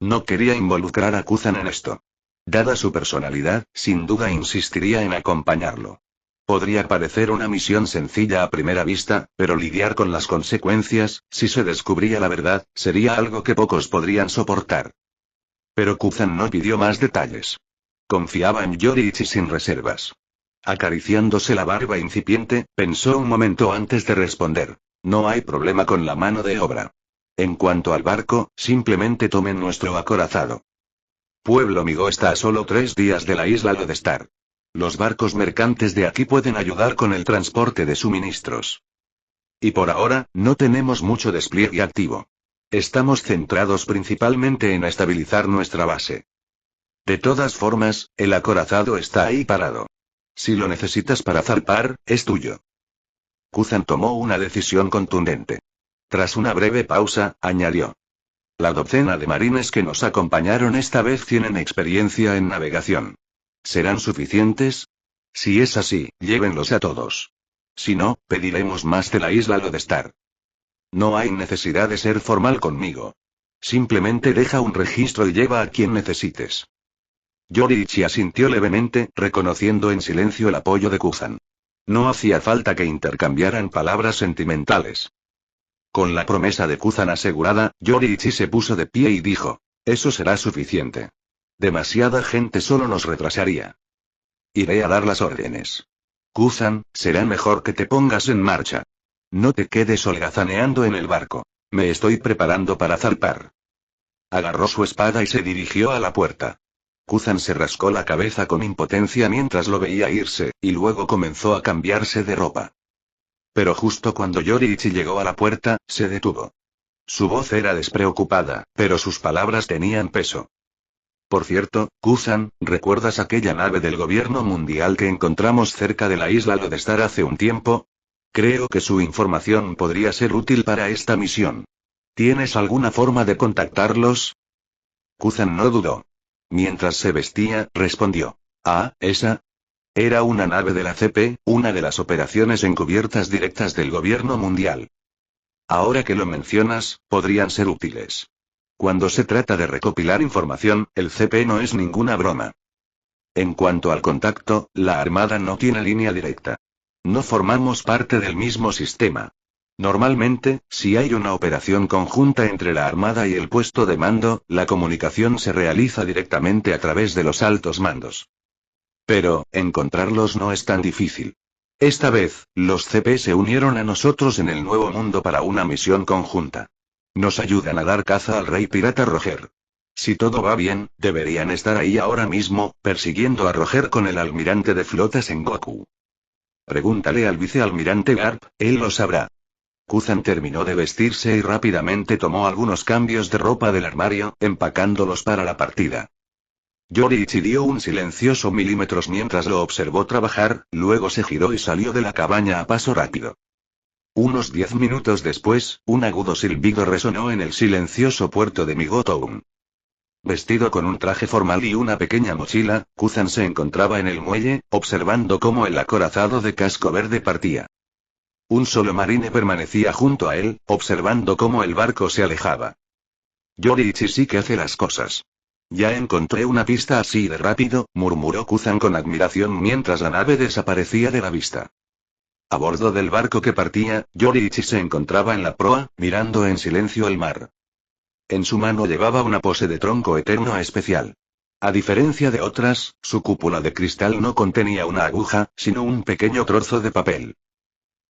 No quería involucrar a Kuzan en esto. Dada su personalidad, sin duda insistiría en acompañarlo. Podría parecer una misión sencilla a primera vista, pero lidiar con las consecuencias, si se descubría la verdad, sería algo que pocos podrían soportar. Pero Kuzan no pidió más detalles. Confiaba en Yoriichi sin reservas. Acariciándose la barba incipiente, pensó un momento antes de responder: «No hay problema con la mano de obra. En cuanto al barco, simplemente tomen nuestro acorazado. Pueblo Migo está a solo 3 días de la isla Lodestar. Los barcos mercantes de aquí pueden ayudar con el transporte de suministros. Y por ahora, no tenemos mucho despliegue activo. Estamos centrados principalmente en estabilizar nuestra base. De todas formas, el acorazado está ahí parado. Si lo necesitas para zarpar, es tuyo». Kuzan tomó una decisión contundente. Tras una breve pausa, añadió: «La docena de marines que nos acompañaron esta vez tienen experiencia en navegación. ¿Serán suficientes? Si es así, llévenlos a todos. Si no, pediremos más de la isla Lodestar. No hay necesidad de ser formal conmigo. Simplemente deja un registro y lleva a quien necesites». Yoriichi asintió levemente, reconociendo en silencio el apoyo de Kuzan. No hacía falta que intercambiaran palabras sentimentales. Con la promesa de Kuzan asegurada, Yoriichi se puso de pie y dijo: «Eso será suficiente. Demasiada gente solo nos retrasaría. Iré a dar las órdenes. Kuzan, será mejor que te pongas en marcha. No te quedes holgazaneando en el barco. Me estoy preparando para zarpar». Agarró su espada y se dirigió a la puerta. Kuzan se rascó la cabeza con impotencia mientras lo veía irse, y luego comenzó a cambiarse de ropa. Pero justo cuando Yoriichi llegó a la puerta, se detuvo. Su voz era despreocupada, pero sus palabras tenían peso. Por cierto, Kusan, ¿recuerdas aquella nave del gobierno mundial que encontramos cerca de la isla Lodestar hace un tiempo? Creo que su información podría ser útil para esta misión. ¿Tienes alguna forma de contactarlos? Kusan no dudó. Mientras se vestía, respondió. Ah, esa. Era una nave de la CP, una de las operaciones encubiertas directas del gobierno mundial. Ahora que lo mencionas, podrían ser útiles. Cuando se trata de recopilar información, el CP no es ninguna broma. En cuanto al contacto, la Armada no tiene línea directa. No formamos parte del mismo sistema. Normalmente, si hay una operación conjunta entre la Armada y el puesto de mando, la comunicación se realiza directamente a través de los altos mandos. Pero, encontrarlos no es tan difícil. Esta vez, los CP se unieron a nosotros en el Nuevo Mundo para una misión conjunta. Nos ayudan a dar caza al rey pirata Roger. Si todo va bien, deberían estar ahí ahora mismo, persiguiendo a Roger con el almirante de flota Sengoku. Pregúntale al vicealmirante Garp, él lo sabrá. Kuzan terminó de vestirse y rápidamente tomó algunos cambios de ropa del armario, empacándolos para la partida. Yoriichi dio un silencioso milímetros mientras lo observó trabajar, luego se giró y salió de la cabaña a paso rápido. Unos 10 minutos después, un agudo silbido resonó en el silencioso puerto de Migotown. Vestido con un traje formal y una pequeña mochila, Kuzan se encontraba en el muelle, observando cómo el acorazado de casco verde partía. Un solo marine permanecía junto a él, observando cómo el barco se alejaba. Yoriichi sí que hace las cosas. Ya encontré una pista así de rápido, murmuró Kuzan con admiración mientras la nave desaparecía de la vista. A bordo del barco que partía, Yoriichi se encontraba en la proa, mirando en silencio el mar. En su mano llevaba una pose de tronco eterno especial. A diferencia de otras, su cúpula de cristal no contenía una aguja, sino un pequeño trozo de papel.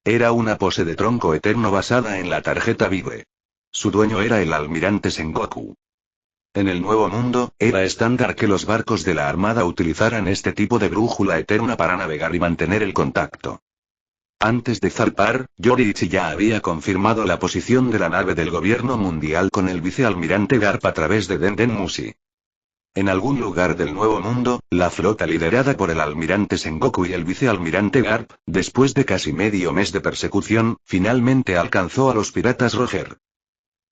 Era una pose de tronco eterno basada en la tarjeta Vive. Su dueño era el almirante Sengoku. En el Nuevo Mundo, era estándar que los barcos de la Armada utilizaran este tipo de brújula eterna para navegar y mantener el contacto. Antes de zarpar, Yoriichi ya había confirmado la posición de la nave del gobierno mundial con el vicealmirante Garp a través de Denden Mushi. En algún lugar del Nuevo Mundo, la flota liderada por el almirante Sengoku y el vicealmirante Garp, después de casi medio mes de persecución, finalmente alcanzó a los piratas Roger.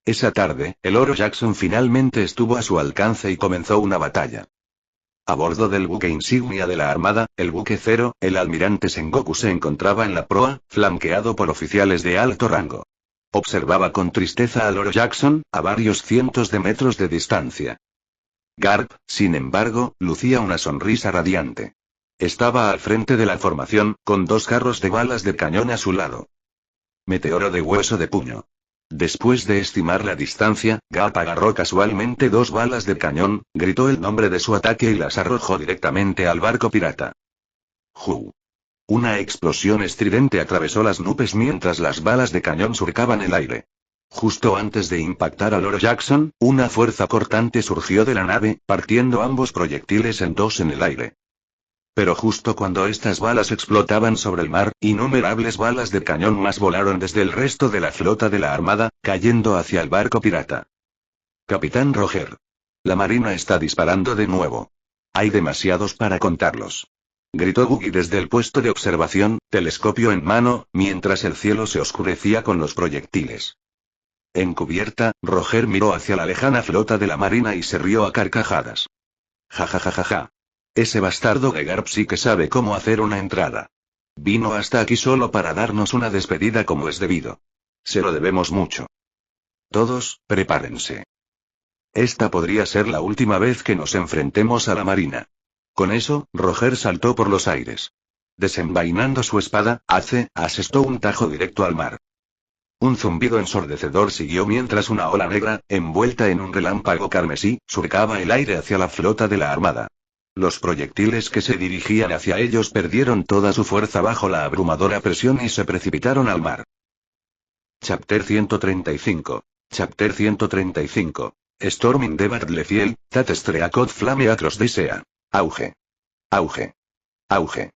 Esa tarde, el Oro Jackson finalmente estuvo a su alcance y comenzó una batalla. A bordo del buque insignia de la Armada, el buque Cero, el almirante Sengoku se encontraba en la proa, flanqueado por oficiales de alto rango. Observaba con tristeza al Oro Jackson, a varios cientos de metros de distancia. Garp, sin embargo, lucía una sonrisa radiante. Estaba al frente de la formación, con 2 jarros de balas de cañón a su lado. Meteoro de hueso de puño. Después de estimar la distancia, Garp agarró casualmente 2 balas de cañón, gritó el nombre de su ataque y las arrojó directamente al barco pirata. ¡Ju! Una explosión estridente atravesó las nubes mientras las balas de cañón surcaban el aire. Justo antes de impactar al Oro Jackson, una fuerza cortante surgió de la nave, partiendo ambos proyectiles en 2 en el aire. Pero justo cuando estas balas explotaban sobre el mar, innumerables balas de cañón más volaron desde el resto de la flota de la Armada, cayendo hacia el barco pirata. Capitán Roger. La marina está disparando de nuevo. Hay demasiados para contarlos. Gritó Buggy desde el puesto de observación, telescopio en mano, mientras el cielo se oscurecía con los proyectiles. En cubierta, Roger miró hacia la lejana flota de la marina y se rió a carcajadas. Ja ja ja ja ja. Ese bastardo de Garp sí que sabe cómo hacer una entrada. Vino hasta aquí solo para darnos una despedida como es debido. Se lo debemos mucho. Todos, prepárense. Esta podría ser la última vez que nos enfrentemos a la marina. Con eso, Roger saltó por los aires. Desenvainando su espada, asestó un tajo directo al mar. Un zumbido ensordecedor siguió mientras una ola negra, envuelta en un relámpago carmesí, surcaba el aire hacia la flota de la Armada. Los proyectiles que se dirigían hacia ellos perdieron toda su fuerza bajo la abrumadora presión y se precipitaron al mar. Chapter 135. Chapter 135. Storming the Battlefield, that Streakot Flame Across the Sea. Auge. Auge. Auge.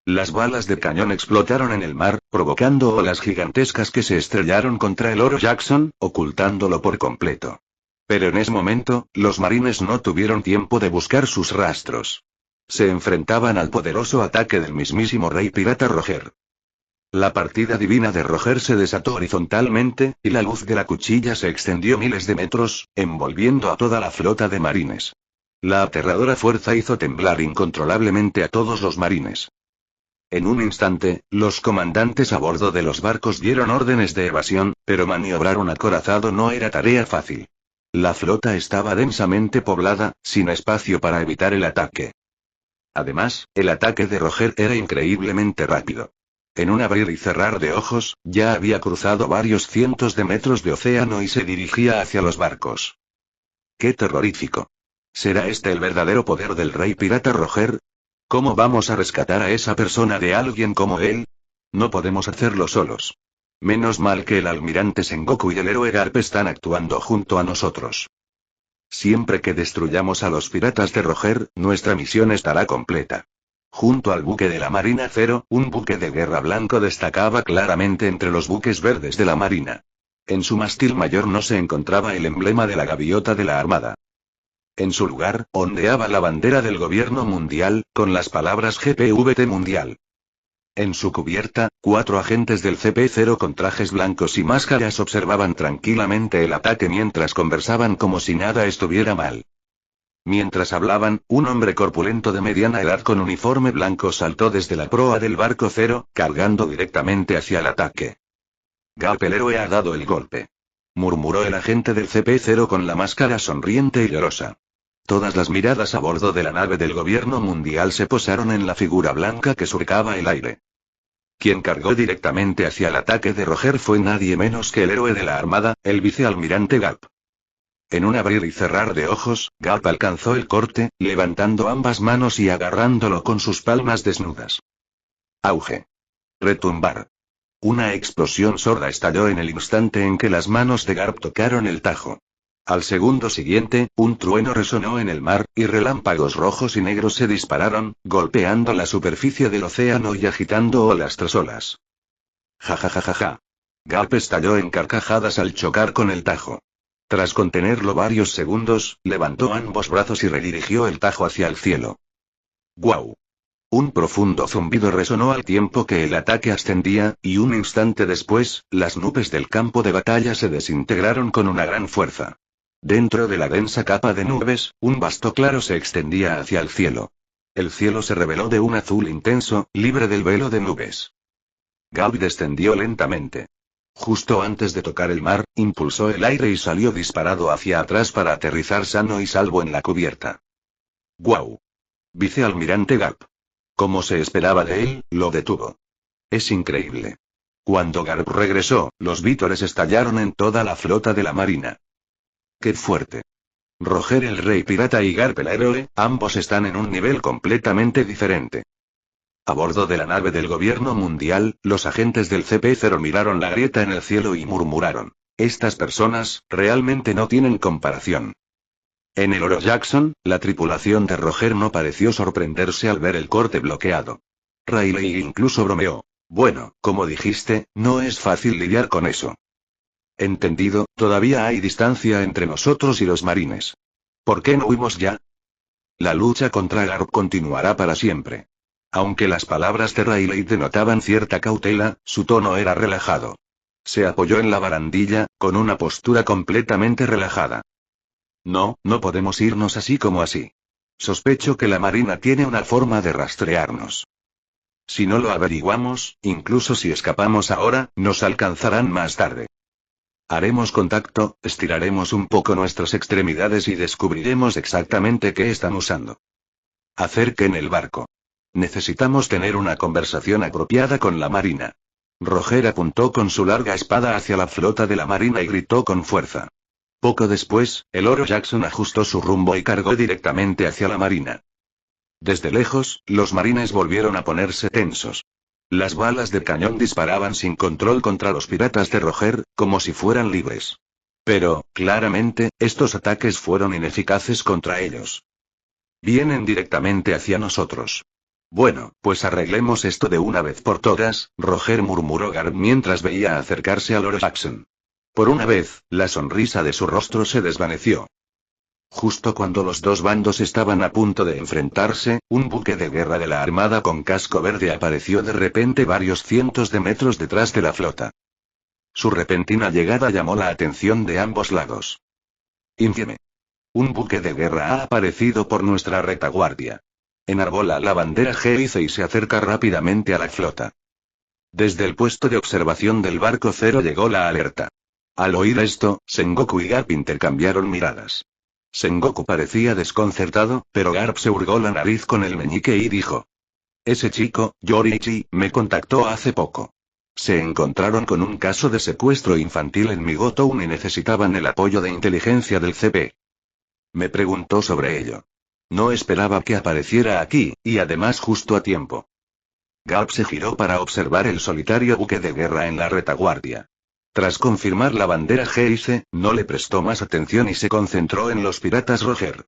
Las balas de cañón explotaron en el mar, provocando olas gigantescas que se estrellaron contra el Oro Jackson, ocultándolo por completo. Pero en ese momento, los marines no tuvieron tiempo de buscar sus rastros. Se enfrentaban al poderoso ataque del mismísimo rey pirata Roger. La partida divina de Roger se desató horizontalmente, y la luz de la cuchilla se extendió miles de metros, envolviendo a toda la flota de marines. La aterradora fuerza hizo temblar incontrolablemente a todos los marines. En un instante, los comandantes a bordo de los barcos dieron órdenes de evasión, pero maniobrar un acorazado no era tarea fácil. La flota estaba densamente poblada, sin espacio para evitar el ataque. Además, el ataque de Roger era increíblemente rápido. En un abrir y cerrar de ojos, ya había cruzado varios cientos de metros de océano y se dirigía hacia los barcos. ¡Qué terrorífico! ¿Será este el verdadero poder del rey pirata Roger? ¿Cómo vamos a rescatar a esa persona de alguien como él? No podemos hacerlo solos. Menos mal que el almirante Sengoku y el héroe Garp están actuando junto a nosotros. Siempre que destruyamos a los piratas de Roger, nuestra misión estará completa. Junto al buque de la Marina Cero, un buque de guerra blanco destacaba claramente entre los buques verdes de la Marina. En su mástil mayor no se encontraba el emblema de la gaviota de la Armada. En su lugar, ondeaba la bandera del gobierno mundial, con las palabras GPVT Mundial. En su cubierta, 4 agentes del CP0 con trajes blancos y máscaras observaban tranquilamente el ataque mientras conversaban como si nada estuviera mal. Mientras hablaban, un hombre corpulento de mediana edad con uniforme blanco saltó desde la proa del barco Cero, cargando directamente hacia el ataque. Garp, el héroe ha dado el golpe, murmuró el agente del CP0 con la máscara sonriente y llorosa. Todas las miradas a bordo de la nave del gobierno mundial se posaron en la figura blanca que surcaba el aire. Quien cargó directamente hacia el ataque de Roger fue nadie menos que el héroe de la Armada, el vicealmirante Garp. En un abrir y cerrar de ojos, Garp alcanzó el corte, levantando ambas manos y agarrándolo con sus palmas desnudas. Auge. Retumbar. Una explosión sorda estalló en el instante en que las manos de Garp tocaron el tajo. Al segundo siguiente, un trueno resonó en el mar, y relámpagos rojos y negros se dispararon, golpeando la superficie del océano y agitando olas tras olas. Ja ja ja ja ja. Garp estalló en carcajadas al chocar con el tajo. Tras contenerlo varios segundos, levantó ambos brazos y redirigió el tajo hacia el cielo. ¡Guau! Un profundo zumbido resonó al tiempo que el ataque ascendía, y un instante después, las nubes del campo de batalla se desintegraron con una gran fuerza. Dentro de la densa capa de nubes, un vasto claro se extendía hacia el cielo. El cielo se reveló de un azul intenso, libre del velo de nubes. Garp descendió lentamente. Justo antes de tocar el mar, impulsó el aire y salió disparado hacia atrás para aterrizar sano y salvo en la cubierta. ¡Guau! Vicealmirante Garp. Como se esperaba de él, lo detuvo. Es increíble. Cuando Garp regresó, los vítores estallaron en toda la flota de la marina. ¡Qué fuerte! Roger el rey pirata y Garp el héroe, ambos están en un nivel completamente diferente. A bordo de la nave del gobierno mundial, los agentes del CP0 miraron la grieta en el cielo y murmuraron: estas personas, realmente no tienen comparación. En el Oro Jackson, la tripulación de Roger no pareció sorprenderse al ver el corte bloqueado. Riley incluso bromeó: bueno, como dijiste, no es fácil lidiar con eso. Entendido, todavía hay distancia entre nosotros y los marines. ¿Por qué no huimos ya? La lucha contra Garp continuará para siempre. Aunque las palabras de Riley denotaban cierta cautela, su tono era relajado. Se apoyó en la barandilla, con una postura completamente relajada. No, no podemos irnos así como así. Sospecho que la marina tiene una forma de rastrearnos. Si no lo averiguamos, incluso si escapamos ahora, nos alcanzarán más tarde. Haremos contacto, estiraremos un poco nuestras extremidades y descubriremos exactamente qué están usando. Acerquen el barco. Necesitamos tener una conversación apropiada con la marina. Roger apuntó con su larga espada hacia la flota de la marina y gritó con fuerza. Poco después, el Oro Jackson ajustó su rumbo y cargó directamente hacia la marina. Desde lejos, los marines volvieron a ponerse tensos. Las balas de cañón disparaban sin control contra los piratas de Roger, como si fueran libres. Pero, claramente, estos ataques fueron ineficaces contra ellos. Vienen directamente hacia nosotros. Bueno, pues arreglemos esto de una vez por todas, Roger murmuró Garp mientras veía acercarse al Oro Jackson. Por una vez, la sonrisa de su rostro se desvaneció. Justo cuando los dos bandos estaban a punto de enfrentarse, un buque de guerra de la Armada con casco verde apareció de repente varios cientos de metros detrás de la flota. Su repentina llegada llamó la atención de ambos lados. Infieme. Un buque de guerra ha aparecido por nuestra retaguardia. Enarbola la bandera Geice y se acerca rápidamente a la flota. Desde el puesto de observación del barco cero llegó la alerta. Al oír esto, Sengoku y Garp intercambiaron miradas. Sengoku parecía desconcertado, pero Garp se hurgó la nariz con el meñique y dijo: Ese chico, Yoriichi, me contactó hace poco. Se encontraron con un caso de secuestro infantil en Migotown y necesitaban el apoyo de inteligencia del CP. Me preguntó sobre ello. No esperaba que apareciera aquí, y además justo a tiempo. Garp se giró para observar el solitario buque de guerra en la retaguardia. Tras confirmar la bandera Geice, no le prestó más atención y se concentró en los piratas Roger.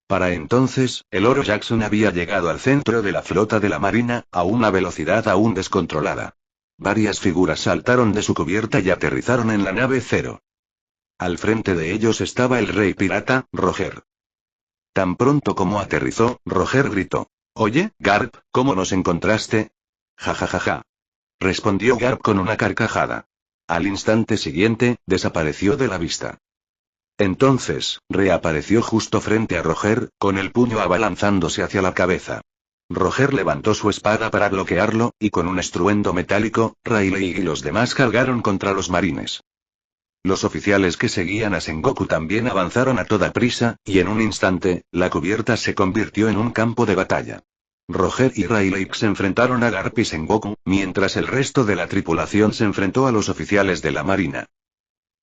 Para entonces, el Oro Jackson había llegado al centro de la flota de la marina, a una velocidad aún descontrolada. Varias figuras saltaron de su cubierta y aterrizaron en la nave Cero. Al frente de ellos estaba el rey pirata, Roger. Tan pronto como aterrizó, Roger gritó: «Oye, Garp, ¿cómo nos encontraste?» «Ja ja ja ja», respondió Garp con una carcajada. Al instante siguiente, desapareció de la vista. Entonces, reapareció justo frente a Roger, con el puño abalanzándose hacia la cabeza. Roger levantó su espada para bloquearlo, y con un estruendo metálico, Rayleigh y los demás cargaron contra los marines. Los oficiales que seguían a Sengoku también avanzaron a toda prisa, y en un instante, la cubierta se convirtió en un campo de batalla. Roger y Rayleigh se enfrentaron a Garp y Sengoku, mientras el resto de la tripulación se enfrentó a los oficiales de la marina.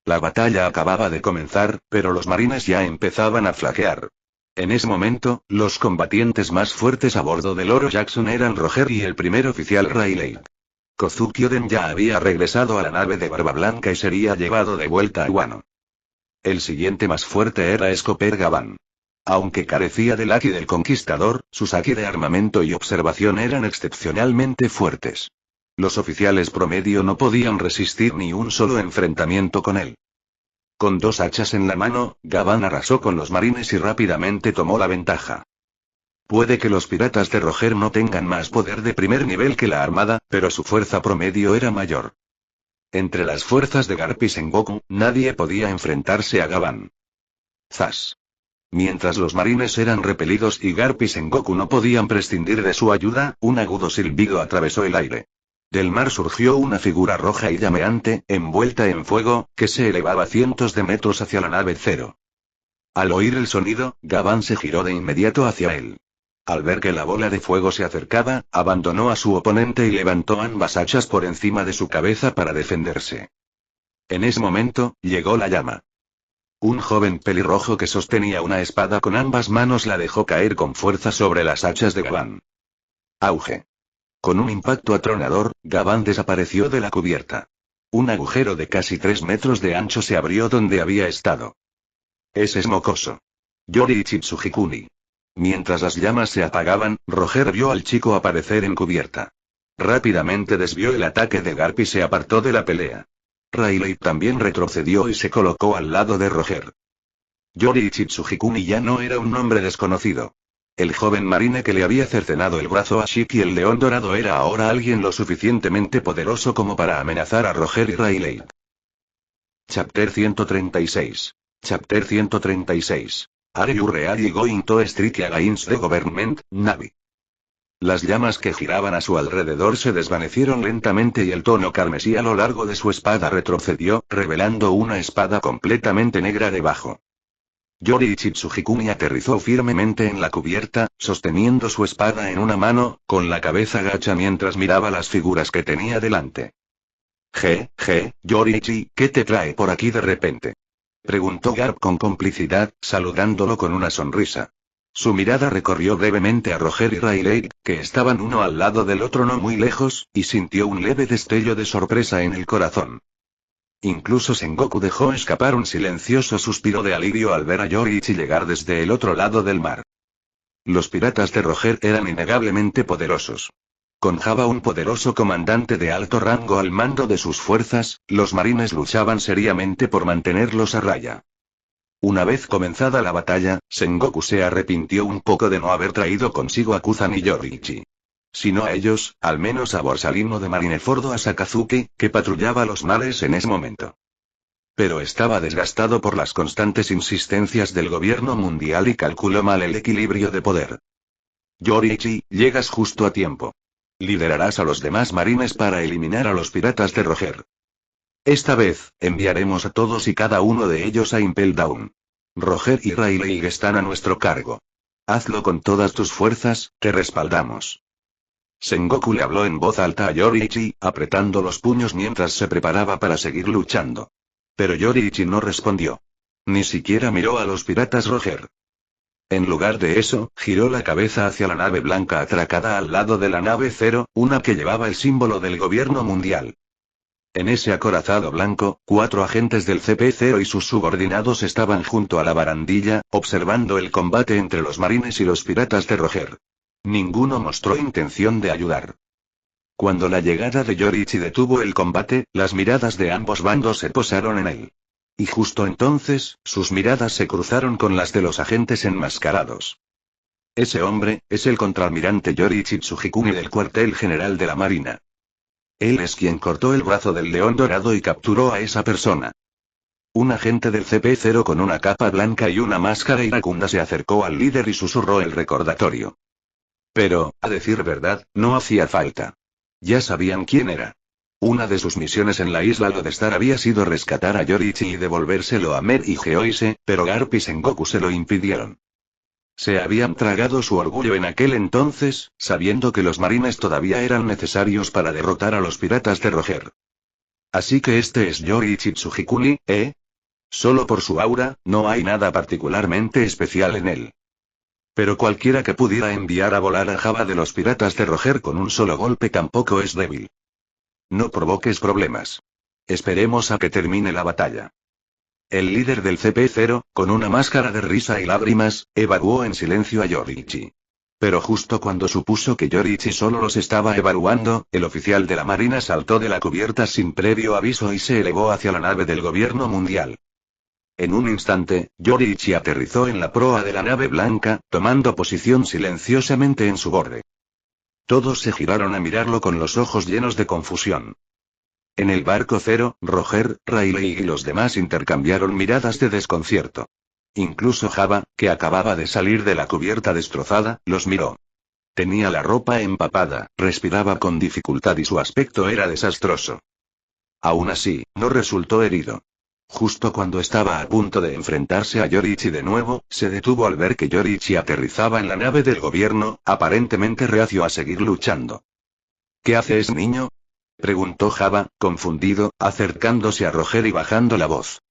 La batalla acababa de comenzar, pero los marines ya empezaban a flaquear. En ese momento, los combatientes más fuertes a bordo del Oro Jackson eran Roger y el primer oficial Rayleigh. Kozuki Oden ya había regresado a la nave de Barba Blanca y sería llevado de vuelta a Wano. El siguiente más fuerte era Scooper Gavan. Aunque carecía del haki del conquistador, sus haki de armamento y observación eran excepcionalmente fuertes. Los oficiales promedio no podían resistir ni un solo enfrentamiento con él. Con dos hachas en la mano, Gavan arrasó con los marines y rápidamente tomó la ventaja. Puede que los piratas de Roger no tengan más poder de primer nivel que la armada, pero su fuerza promedio era mayor. Entre las fuerzas de Garp y Sengoku, nadie podía enfrentarse a Gavan. ¡Zas! Mientras los marines eran repelidos y Garp y Sengoku no podían prescindir de su ayuda, un agudo silbido atravesó el aire. Del mar surgió una figura roja y llameante, envuelta en fuego, que se elevaba cientos de metros hacia la nave Cero. Al oír el sonido, Gavan se giró de inmediato hacia él. Al ver que la bola de fuego se acercaba, abandonó a su oponente y levantó ambas hachas por encima de su cabeza para defenderse. En ese momento, llegó la llama. Un joven pelirrojo que sostenía una espada con ambas manos la dejó caer con fuerza sobre las hachas de Gavan. Auge. Con un impacto atronador, Gavan desapareció de la cubierta. Un agujero de casi 3 metros de ancho se abrió donde había estado. Ese es mocoso. Yoriichi Tsujikuni. Mientras las llamas se apagaban, Roger vio al chico aparecer en cubierta. Rápidamente desvió el ataque de Garp y se apartó de la pelea. Rayleigh también retrocedió y se colocó al lado de Roger. Yoriichi Tsujikuni ya no era un nombre desconocido. El joven marine que le había cercenado el brazo a Shiki el León Dorado era ahora alguien lo suficientemente poderoso como para amenazar a Roger y Rayleigh. Chapter 136. Chapter 136. Are you really going to strike against the government, Navy? Las llamas que giraban a su alrededor se desvanecieron lentamente y el tono carmesí a lo largo de su espada retrocedió, revelando una espada completamente negra debajo. Yoriichi Tsujikuni aterrizó firmemente en la cubierta, sosteniendo su espada en una mano, con la cabeza gacha mientras miraba las figuras que tenía delante. Yoriichi, ¿qué te trae por aquí de repente?, preguntó Garp con complicidad, saludándolo con una sonrisa. Su mirada recorrió brevemente a Roger y Rayleigh, que estaban uno al lado del otro no muy lejos, y sintió un leve destello de sorpresa en el corazón. Incluso Sengoku dejó escapar un silencioso suspiro de alivio al ver a Yoriichi llegar desde el otro lado del mar. Los piratas de Roger eran innegablemente poderosos. Con Java un poderoso comandante de alto rango al mando de sus fuerzas, los marines luchaban seriamente por mantenerlos a raya. Una vez comenzada la batalla, Sengoku se arrepintió un poco de no haber traído consigo a Kuzan y Yoriichi. Si no a ellos, al menos a Borsalino de Marineford o a Sakazuki, que patrullaba los mares en ese momento. Pero estaba desgastado por las constantes insistencias del gobierno mundial y calculó mal el equilibrio de poder. Yoriichi, llegas justo a tiempo. Liderarás a los demás marines para eliminar a los piratas de Roger. Esta vez, enviaremos a todos y cada uno de ellos a Impel Down. Roger y Rayleigh están a nuestro cargo. Hazlo con todas tus fuerzas, te respaldamos. Sengoku le habló en voz alta a Yoriichi, apretando los puños mientras se preparaba para seguir luchando. Pero Yoriichi no respondió. Ni siquiera miró a los piratas Roger. En lugar de eso, giró la cabeza hacia la nave blanca atracada al lado de la nave Zero, una que llevaba el símbolo del gobierno mundial. En ese acorazado blanco, 4 agentes del CP0 y sus subordinados estaban junto a la barandilla, observando el combate entre los marines y los piratas de Roger. Ninguno mostró intención de ayudar. Cuando la llegada de Yoriichi detuvo el combate, las miradas de ambos bandos se posaron en él. Y justo entonces, sus miradas se cruzaron con las de los agentes enmascarados. Ese hombre, es el contraalmirante Yoriichi Tsujikuni del cuartel general de la Marina. Él es quien cortó el brazo del león dorado y capturó a esa persona. Un agente del CP0 con una capa blanca y una máscara iracunda se acercó al líder y susurró el recordatorio. Pero, a decir verdad, no hacía falta. Ya sabían quién era. Una de sus misiones en la isla Lodestar había sido rescatar a Yoriichi y devolvérselo a Mer y Geoise, pero Garp y Sengoku se lo impidieron. Se habían tragado su orgullo en aquel entonces, sabiendo que los marines todavía eran necesarios para derrotar a los piratas de Roger. Así que este es Yoriichi Tsujikuni, ¿eh? Solo por su aura, no hay nada particularmente especial en él. Pero cualquiera que pudiera enviar a volar a Java de los piratas de Roger con un solo golpe tampoco es débil. No provoques problemas. Esperemos a que termine la batalla. El líder del CP0, con una máscara de risa y lágrimas, evaluó en silencio a Yoriichi. Pero justo cuando supuso que Yoriichi solo los estaba evaluando, el oficial de la Marina saltó de la cubierta sin previo aviso y se elevó hacia la nave del gobierno mundial. En un instante, Yoriichi aterrizó en la proa de la nave blanca, tomando posición silenciosamente en su borde. Todos se giraron a mirarlo con los ojos llenos de confusión. En el barco Zero, Roger, Rayleigh y los demás intercambiaron miradas de desconcierto. Incluso Java, que acababa de salir de la cubierta destrozada, los miró. Tenía la ropa empapada, respiraba con dificultad y su aspecto era desastroso. Aún así, no resultó herido. Justo cuando estaba a punto de enfrentarse a Yoriichi de nuevo, se detuvo al ver que Yoriichi aterrizaba en la nave del gobierno, aparentemente reacio a seguir luchando. ¿Qué haces, niño?, preguntó Java, confundido, acercándose a Roger y bajando la voz.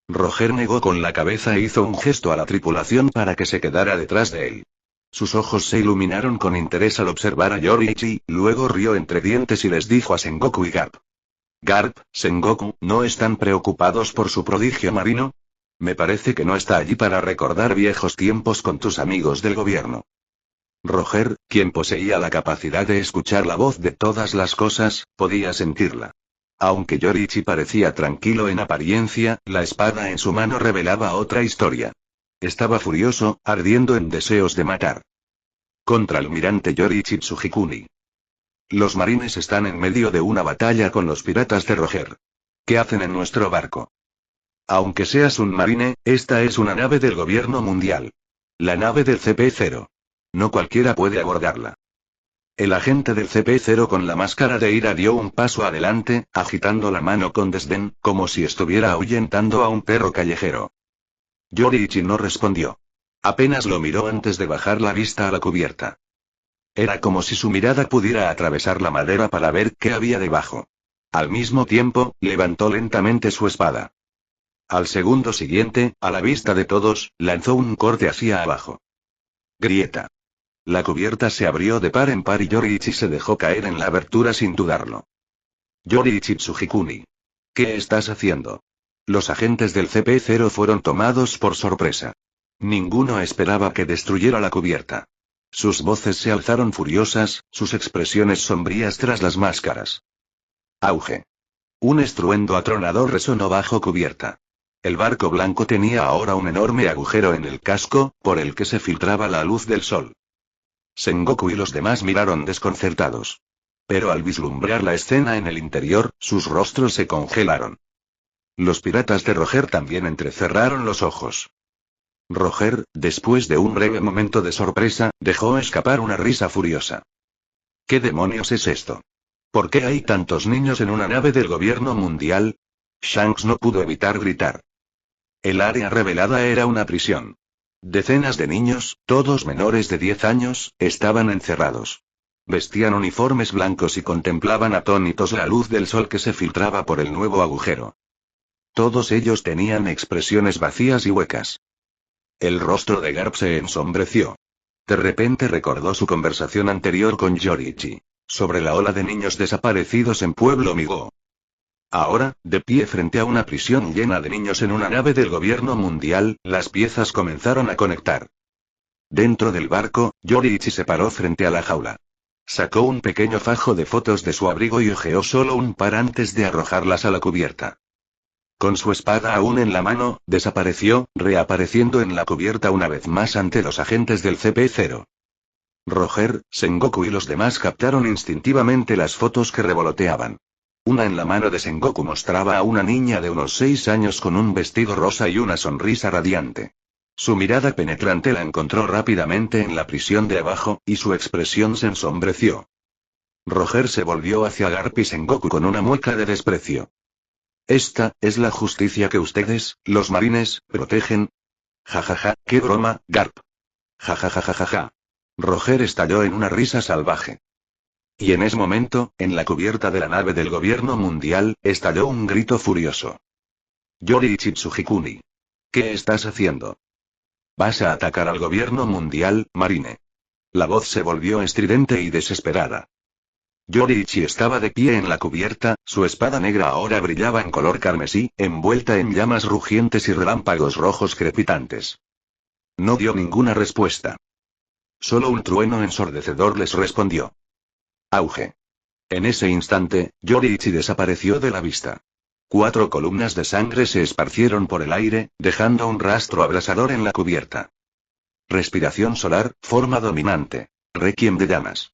Roger negó con la cabeza e hizo un gesto a la tripulación para que se quedara detrás de él. Sus ojos se iluminaron con interés al observar a Yoriichi, luego rió entre dientes y les dijo a Sengoku y Garp. Garp, Sengoku, ¿no están preocupados por su prodigio marino? Me parece que no está allí para recordar viejos tiempos con tus amigos del gobierno. Roger, quien poseía la capacidad de escuchar la voz de todas las cosas, podía sentirla. Aunque Yoriichi parecía tranquilo en apariencia, la espada en su mano revelaba otra historia. Estaba furioso, ardiendo en deseos de matar. Contraalmirante Yoriichi Tsujikuni. Los marines están en medio de una batalla con los piratas de Roger. ¿Qué hacen en nuestro barco? Aunque seas un marine, esta es una nave del gobierno mundial. La nave del CP0. No cualquiera puede abordarla. El agente del CP0 con la máscara de ira dio un paso adelante, agitando la mano con desdén, como si estuviera ahuyentando a un perro callejero. Yoriichi no respondió. Apenas lo miró antes de bajar la vista a la cubierta. Era como si su mirada pudiera atravesar la madera para ver qué había debajo. Al mismo tiempo, levantó lentamente su espada. Al segundo siguiente, a la vista de todos, lanzó un corte hacia abajo. Grieta. La cubierta se abrió de par en par y Yoriichi se dejó caer en la abertura sin dudarlo. Yoriichi Tsujikuni. ¿Qué estás haciendo? Los agentes del CP0 fueron tomados por sorpresa. Ninguno esperaba que destruyera la cubierta. Sus voces se alzaron furiosas, sus expresiones sombrías tras las máscaras. Auge. Un estruendo atronador resonó bajo cubierta. El barco blanco tenía ahora un enorme agujero en el casco, por el que se filtraba la luz del sol. Sengoku y los demás miraron desconcertados. Pero al vislumbrar la escena en el interior, sus rostros se congelaron. Los piratas de Roger también entrecerraron los ojos. Roger, después de un breve momento de sorpresa, dejó escapar una risa furiosa. ¿Qué demonios es esto? ¿Por qué hay tantos niños en una nave del gobierno mundial? Shanks no pudo evitar gritar. El área revelada era una prisión. Decenas de niños, todos menores de 10 años, estaban encerrados. Vestían uniformes blancos y contemplaban atónitos la luz del sol que se filtraba por el nuevo agujero. Todos ellos tenían expresiones vacías y huecas. El rostro de Garp se ensombreció. De repente recordó su conversación anterior con Yoriichi, sobre la ola de niños desaparecidos en Pueblo Migo. Ahora, de pie frente a una prisión llena de niños en una nave del gobierno mundial, las piezas comenzaron a conectar. Dentro del barco, Yoriichi se paró frente a la jaula. Sacó un pequeño fajo de fotos de su abrigo y hojeó solo un par antes de arrojarlas a la cubierta. Con su espada aún en la mano, desapareció, reapareciendo en la cubierta una vez más ante los agentes del CP0. Roger, Sengoku y los demás captaron instintivamente las fotos que revoloteaban. Una en la mano de Sengoku mostraba a una niña de unos 6 años con un vestido rosa y una sonrisa radiante. Su mirada penetrante la encontró rápidamente en la prisión de abajo, y su expresión se ensombreció. Roger se volvió hacia Garp y Sengoku con una mueca de desprecio. ¿Esta es la justicia que ustedes, los marines, protegen? Jajaja, qué broma, Garp. Jajajajajaja. Roger estalló en una risa salvaje. Y en ese momento, en la cubierta de la nave del gobierno mundial, estalló un grito furioso. Yoriichi Tsujikuni. ¿Qué estás haciendo? ¿Vas a atacar al gobierno mundial, marine? La voz se volvió estridente y desesperada. Yoriichi estaba de pie en la cubierta, su espada negra ahora brillaba en color carmesí, envuelta en llamas rugientes y relámpagos rojos crepitantes. No dio ninguna respuesta. Solo un trueno ensordecedor les respondió. Auge. En ese instante, Yoriichi desapareció de la vista. 4 columnas de sangre se esparcieron por el aire, dejando un rastro abrasador en la cubierta. Respiración solar, forma dominante. Requiem de llamas.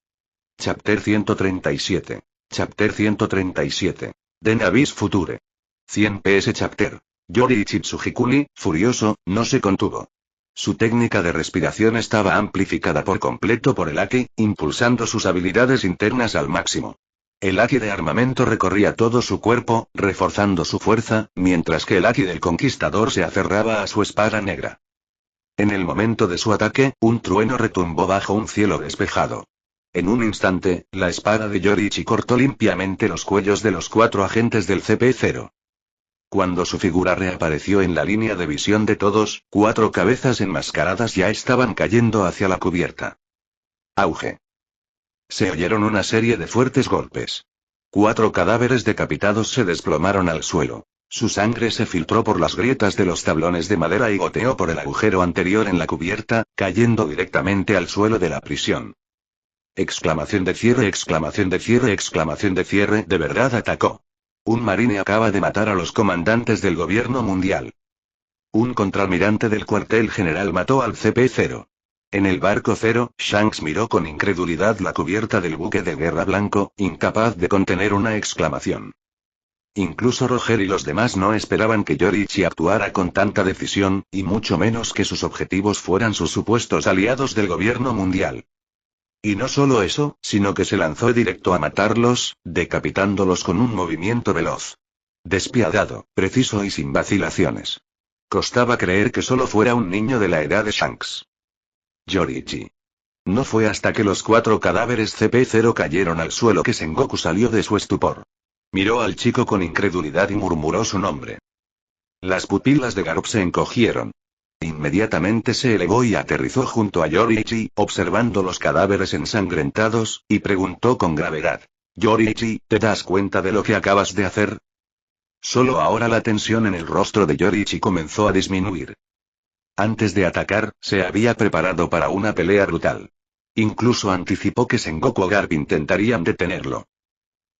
Chapter 137. Chapter 137. Den Abyss Future. 100 PS Chapter. Yoriichi Tsujikuni, furioso, no se contuvo. Su técnica de respiración estaba amplificada por completo por el Haki, impulsando sus habilidades internas al máximo. El Haki de armamento recorría todo su cuerpo, reforzando su fuerza, mientras que el Haki del conquistador se aferraba a su espada negra. En el momento de su ataque, un trueno retumbó bajo un cielo despejado. En un instante, la espada de Yoriichi cortó limpiamente los cuellos de los 4 agentes del CP0. Cuando su figura reapareció en la línea de visión de todos, 4 cabezas enmascaradas ya estaban cayendo hacia la cubierta. Auge. Se oyeron una serie de fuertes golpes. 4 cadáveres decapitados se desplomaron al suelo. Su sangre se filtró por las grietas de los tablones de madera y goteó por el agujero anterior en la cubierta, cayendo directamente al suelo de la prisión. Exclamación de cierre, exclamación de cierre, exclamación de cierre, de verdad atacó. Un marine acaba de matar a los comandantes del gobierno mundial. Un contraalmirante del cuartel general mató al CP0. En el barco cero, Shanks miró con incredulidad la cubierta del buque de guerra blanco, incapaz de contener una exclamación. Incluso Roger y los demás no esperaban que Yoriichi actuara con tanta decisión, y mucho menos que sus objetivos fueran sus supuestos aliados del gobierno mundial. Y no solo eso, sino que se lanzó directo a matarlos, decapitándolos con un movimiento veloz. Despiadado, preciso y sin vacilaciones. Costaba creer que solo fuera un niño de la edad de Shanks. Yoriichi. No fue hasta que los 4 cadáveres CP0 cayeron al suelo que Sengoku salió de su estupor. Miró al chico con incredulidad y murmuró su nombre. Las pupilas de Garp se encogieron. Inmediatamente se elevó y aterrizó junto a Yoriichi, observando los cadáveres ensangrentados, y preguntó con gravedad. Yoriichi, ¿te das cuenta de lo que acabas de hacer? Solo ahora la tensión en el rostro de Yoriichi comenzó a disminuir. Antes de atacar, se había preparado para una pelea brutal. Incluso anticipó que Sengoku o Garp intentarían detenerlo.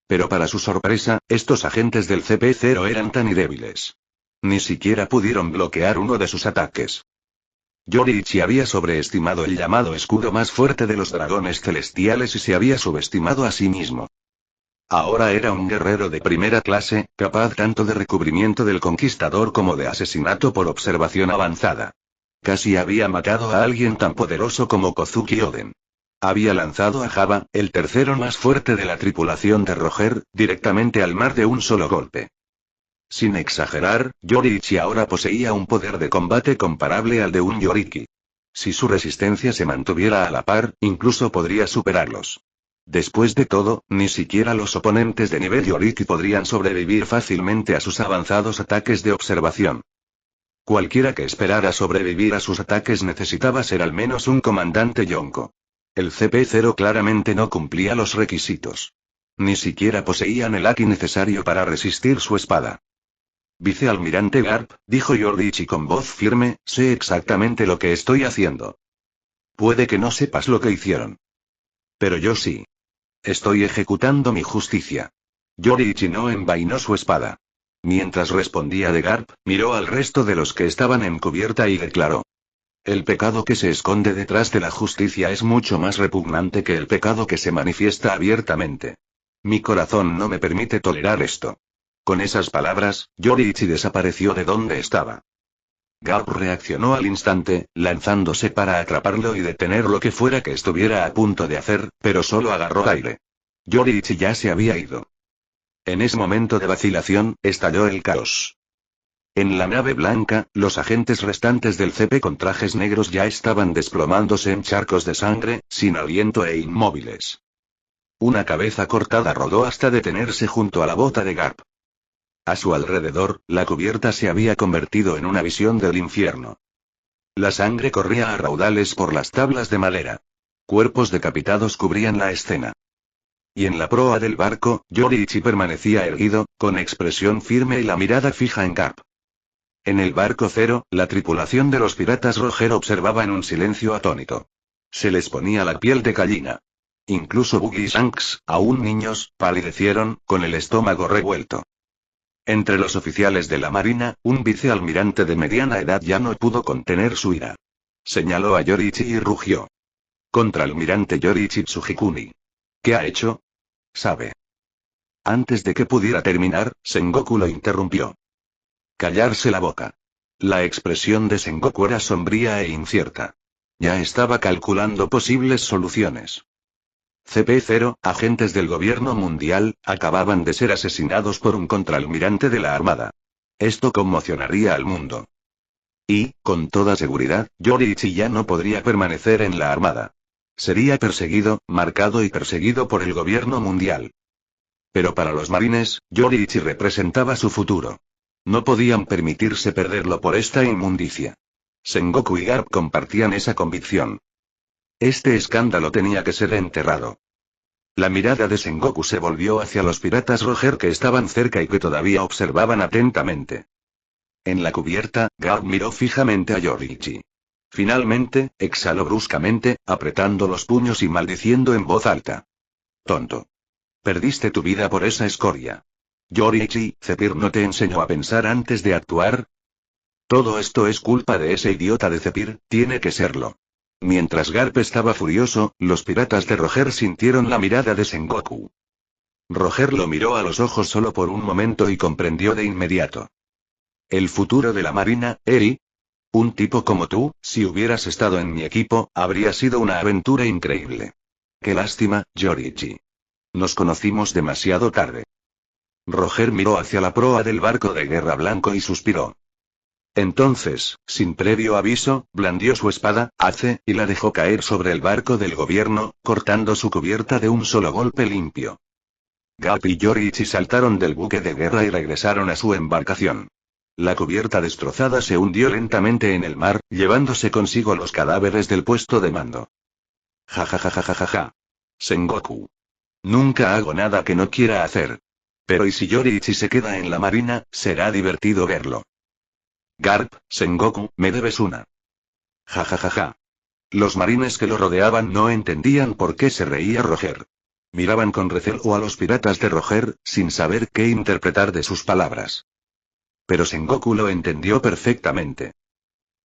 Pero para su sorpresa, estos agentes del CP0 eran tan débiles. Ni siquiera pudieron bloquear uno de sus ataques. Yoriichi había sobreestimado el llamado escudo más fuerte de los dragones celestiales y se había subestimado a sí mismo. Ahora era un guerrero de primera clase, capaz tanto de recubrimiento del conquistador como de asesinato por observación avanzada. Casi había matado a alguien tan poderoso como Kozuki Oden. Había lanzado a Java, el tercero más fuerte de la tripulación de Roger, directamente al mar de un solo golpe. Sin exagerar, Yoriichi ahora poseía un poder de combate comparable al de un Yoriki. Si su resistencia se mantuviera a la par, incluso podría superarlos. Después de todo, ni siquiera los oponentes de nivel Yoriki podrían sobrevivir fácilmente a sus avanzados ataques de observación. Cualquiera que esperara sobrevivir a sus ataques necesitaba ser al menos un comandante Yonko. El CP0 claramente no cumplía los requisitos. Ni siquiera poseían el haki necesario para resistir su espada. Vicealmirante Garp, dijo Yoriichi con voz firme, sé exactamente lo que estoy haciendo. Puede que no sepas lo que hicieron. Pero yo sí. Estoy ejecutando mi justicia. Yoriichi no envainó su espada. Mientras respondía de Garp, miró al resto de los que estaban en cubierta y declaró. El pecado que se esconde detrás de la justicia es mucho más repugnante que el pecado que se manifiesta abiertamente. Mi corazón no me permite tolerar esto. Con esas palabras, Yoriichi desapareció de donde estaba. Garp reaccionó al instante, lanzándose para atraparlo y detener lo que fuera que estuviera a punto de hacer, pero solo agarró aire. Yoriichi ya se había ido. En ese momento de vacilación, estalló el caos. En la nave blanca, los agentes restantes del CP con trajes negros ya estaban desplomándose en charcos de sangre, sin aliento e inmóviles. Una cabeza cortada rodó hasta detenerse junto a la bota de Garp. A su alrededor, la cubierta se había convertido en una visión del infierno. La sangre corría a raudales por las tablas de madera. Cuerpos decapitados cubrían la escena. Y en la proa del barco, Yoriichi permanecía erguido, con expresión firme y la mirada fija en Garp. En el barco cero, la tripulación de los piratas Roger observaba en un silencio atónito. Se les ponía la piel de gallina. Incluso Buggy y Shanks, aún niños, palidecieron, con el estómago revuelto. Entre los oficiales de la marina, un vicealmirante de mediana edad ya no pudo contener su ira. Señaló a Yoriichi y rugió. Contraalmirante Yoriichi Tsujikuni. ¿Qué ha hecho? ¿Sabe? Antes de que pudiera terminar, Sengoku lo interrumpió. Callarse la boca. La expresión de Sengoku era sombría e incierta. Ya estaba calculando posibles soluciones. CP0, agentes del gobierno mundial, acababan de ser asesinados por un contraalmirante de la Armada. Esto conmocionaría al mundo. Y, con toda seguridad, Yoriichi ya no podría permanecer en la Armada. Sería perseguido, marcado y perseguido por el gobierno mundial. Pero para los marines, Yoriichi representaba su futuro. No podían permitirse perderlo por esta inmundicia. Sengoku y Garp compartían esa convicción. Este escándalo tenía que ser enterrado. La mirada de Sengoku se volvió hacia los piratas Roger que estaban cerca y que todavía observaban atentamente. En la cubierta, Garp miró fijamente a Yoriichi. Finalmente, exhaló bruscamente, apretando los puños y maldiciendo en voz alta. Tonto. Perdiste tu vida por esa escoria. Yoriichi, Zephyr no te enseñó a pensar antes de actuar. Todo esto es culpa de ese idiota de Zephyr, tiene que serlo. Mientras Garp estaba furioso, los piratas de Roger sintieron la mirada de Sengoku. Roger lo miró a los ojos solo por un momento y comprendió de inmediato. El futuro de la marina, Eri. Un tipo como tú, si hubieras estado en mi equipo, habría sido una aventura increíble. Qué lástima, Yoriichi. Nos conocimos demasiado tarde. Roger miró hacia la proa del barco de guerra blanco y suspiró. Entonces, sin previo aviso, blandió su espada, Ace, y la dejó caer sobre el barco del gobierno, cortando su cubierta de un solo golpe limpio. Garp y Yoriichi saltaron del buque de guerra y regresaron a su embarcación. La cubierta destrozada se hundió lentamente en el mar, llevándose consigo los cadáveres del puesto de mando. Ja ja ja ja ja ja ja. Sengoku. Nunca hago nada que no quiera hacer. Pero ¿y si Yoriichi se queda en la marina? Será divertido verlo. Garp, Sengoku, me debes una. Ja ja ja ja. Los marines que lo rodeaban no entendían por qué se reía Roger. Miraban con recelo a los piratas de Roger, sin saber qué interpretar de sus palabras. Pero Sengoku lo entendió perfectamente.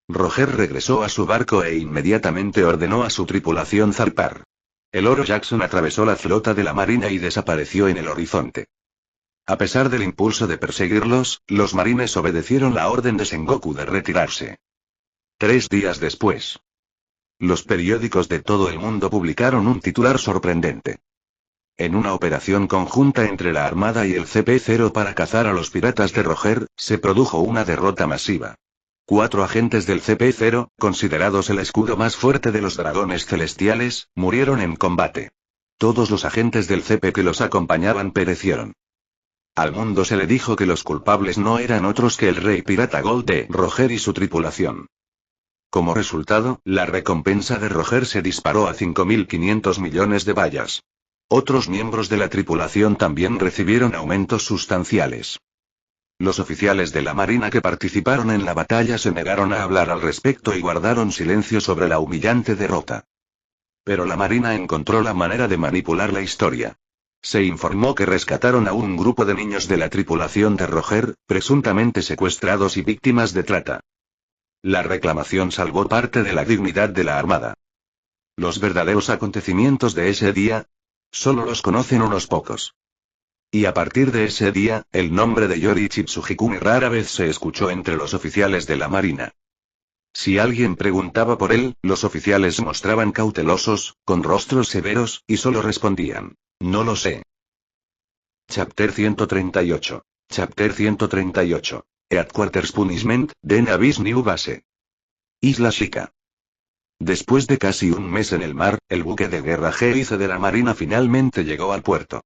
Roger regresó a su barco e inmediatamente ordenó a su tripulación zarpar. El Oro Jackson atravesó la flota de la marina y desapareció en el horizonte. A pesar del impulso de perseguirlos, los marines obedecieron la orden de Sengoku de retirarse. 3 días después. Los periódicos de todo el mundo publicaron un titular sorprendente. En una operación conjunta entre la Armada y el CP0 para cazar a los piratas de Roger, se produjo una derrota masiva. 4 agentes del CP0, considerados el escudo más fuerte de los dragones celestiales, murieron en combate. Todos los agentes del CP que los acompañaban perecieron. Al mundo se le dijo que los culpables no eran otros que el rey pirata Gold de Roger y su tripulación. Como resultado, la recompensa de Roger se disparó a 5.500 millones de bayas. Otros miembros de la tripulación también recibieron aumentos sustanciales. Los oficiales de la marina que participaron en la batalla se negaron a hablar al respecto y guardaron silencio sobre la humillante derrota. Pero la marina encontró la manera de manipular la historia. Se informó que rescataron a un grupo de niños de la tripulación de Roger, presuntamente secuestrados y víctimas de trata. La reclamación salvó parte de la dignidad de la armada. Los verdaderos acontecimientos de ese día, solo los conocen unos pocos. Y a partir de ese día, el nombre de Yoriichi Tsugikuni rara vez se escuchó entre los oficiales de la marina. Si alguien preguntaba por él, los oficiales mostraban cautelosos, con rostros severos, y solo respondían, no lo sé. Chapter 138. Chapter 138. Headquarters Punishment, Den Abyss New Base. Isla Shika. Después de casi un mes en el mar, el buque de guerra G-11 de la marina finalmente llegó al puerto.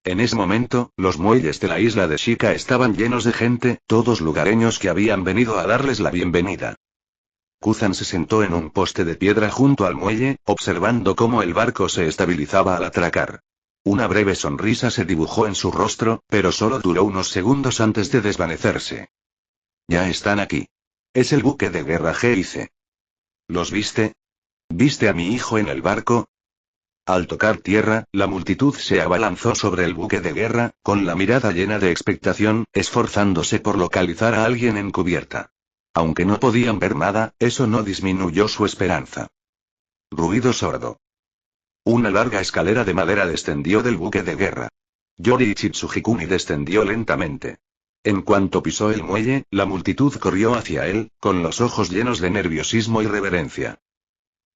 En ese momento, los muelles de la isla de Shika estaban llenos de gente, todos lugareños que habían venido a darles la bienvenida. Kuzan se sentó en un poste de piedra junto al muelle, observando cómo el barco se estabilizaba al atracar. Una breve sonrisa se dibujó en su rostro, pero solo duró unos segundos antes de desvanecerse. Ya están aquí. Es el buque de guerra G-11. ¿Los viste? ¿Viste a mi hijo en el barco? Al tocar tierra, la multitud se abalanzó sobre el buque de guerra, con la mirada llena de expectación, esforzándose por localizar a alguien en cubierta. Aunque no podían ver nada, eso no disminuyó su esperanza. Ruido sordo. Una larga escalera de madera descendió del buque de guerra. Yoriichi Tsugikuni descendió lentamente. En cuanto pisó el muelle, la multitud corrió hacia él, con los ojos llenos de nerviosismo y reverencia.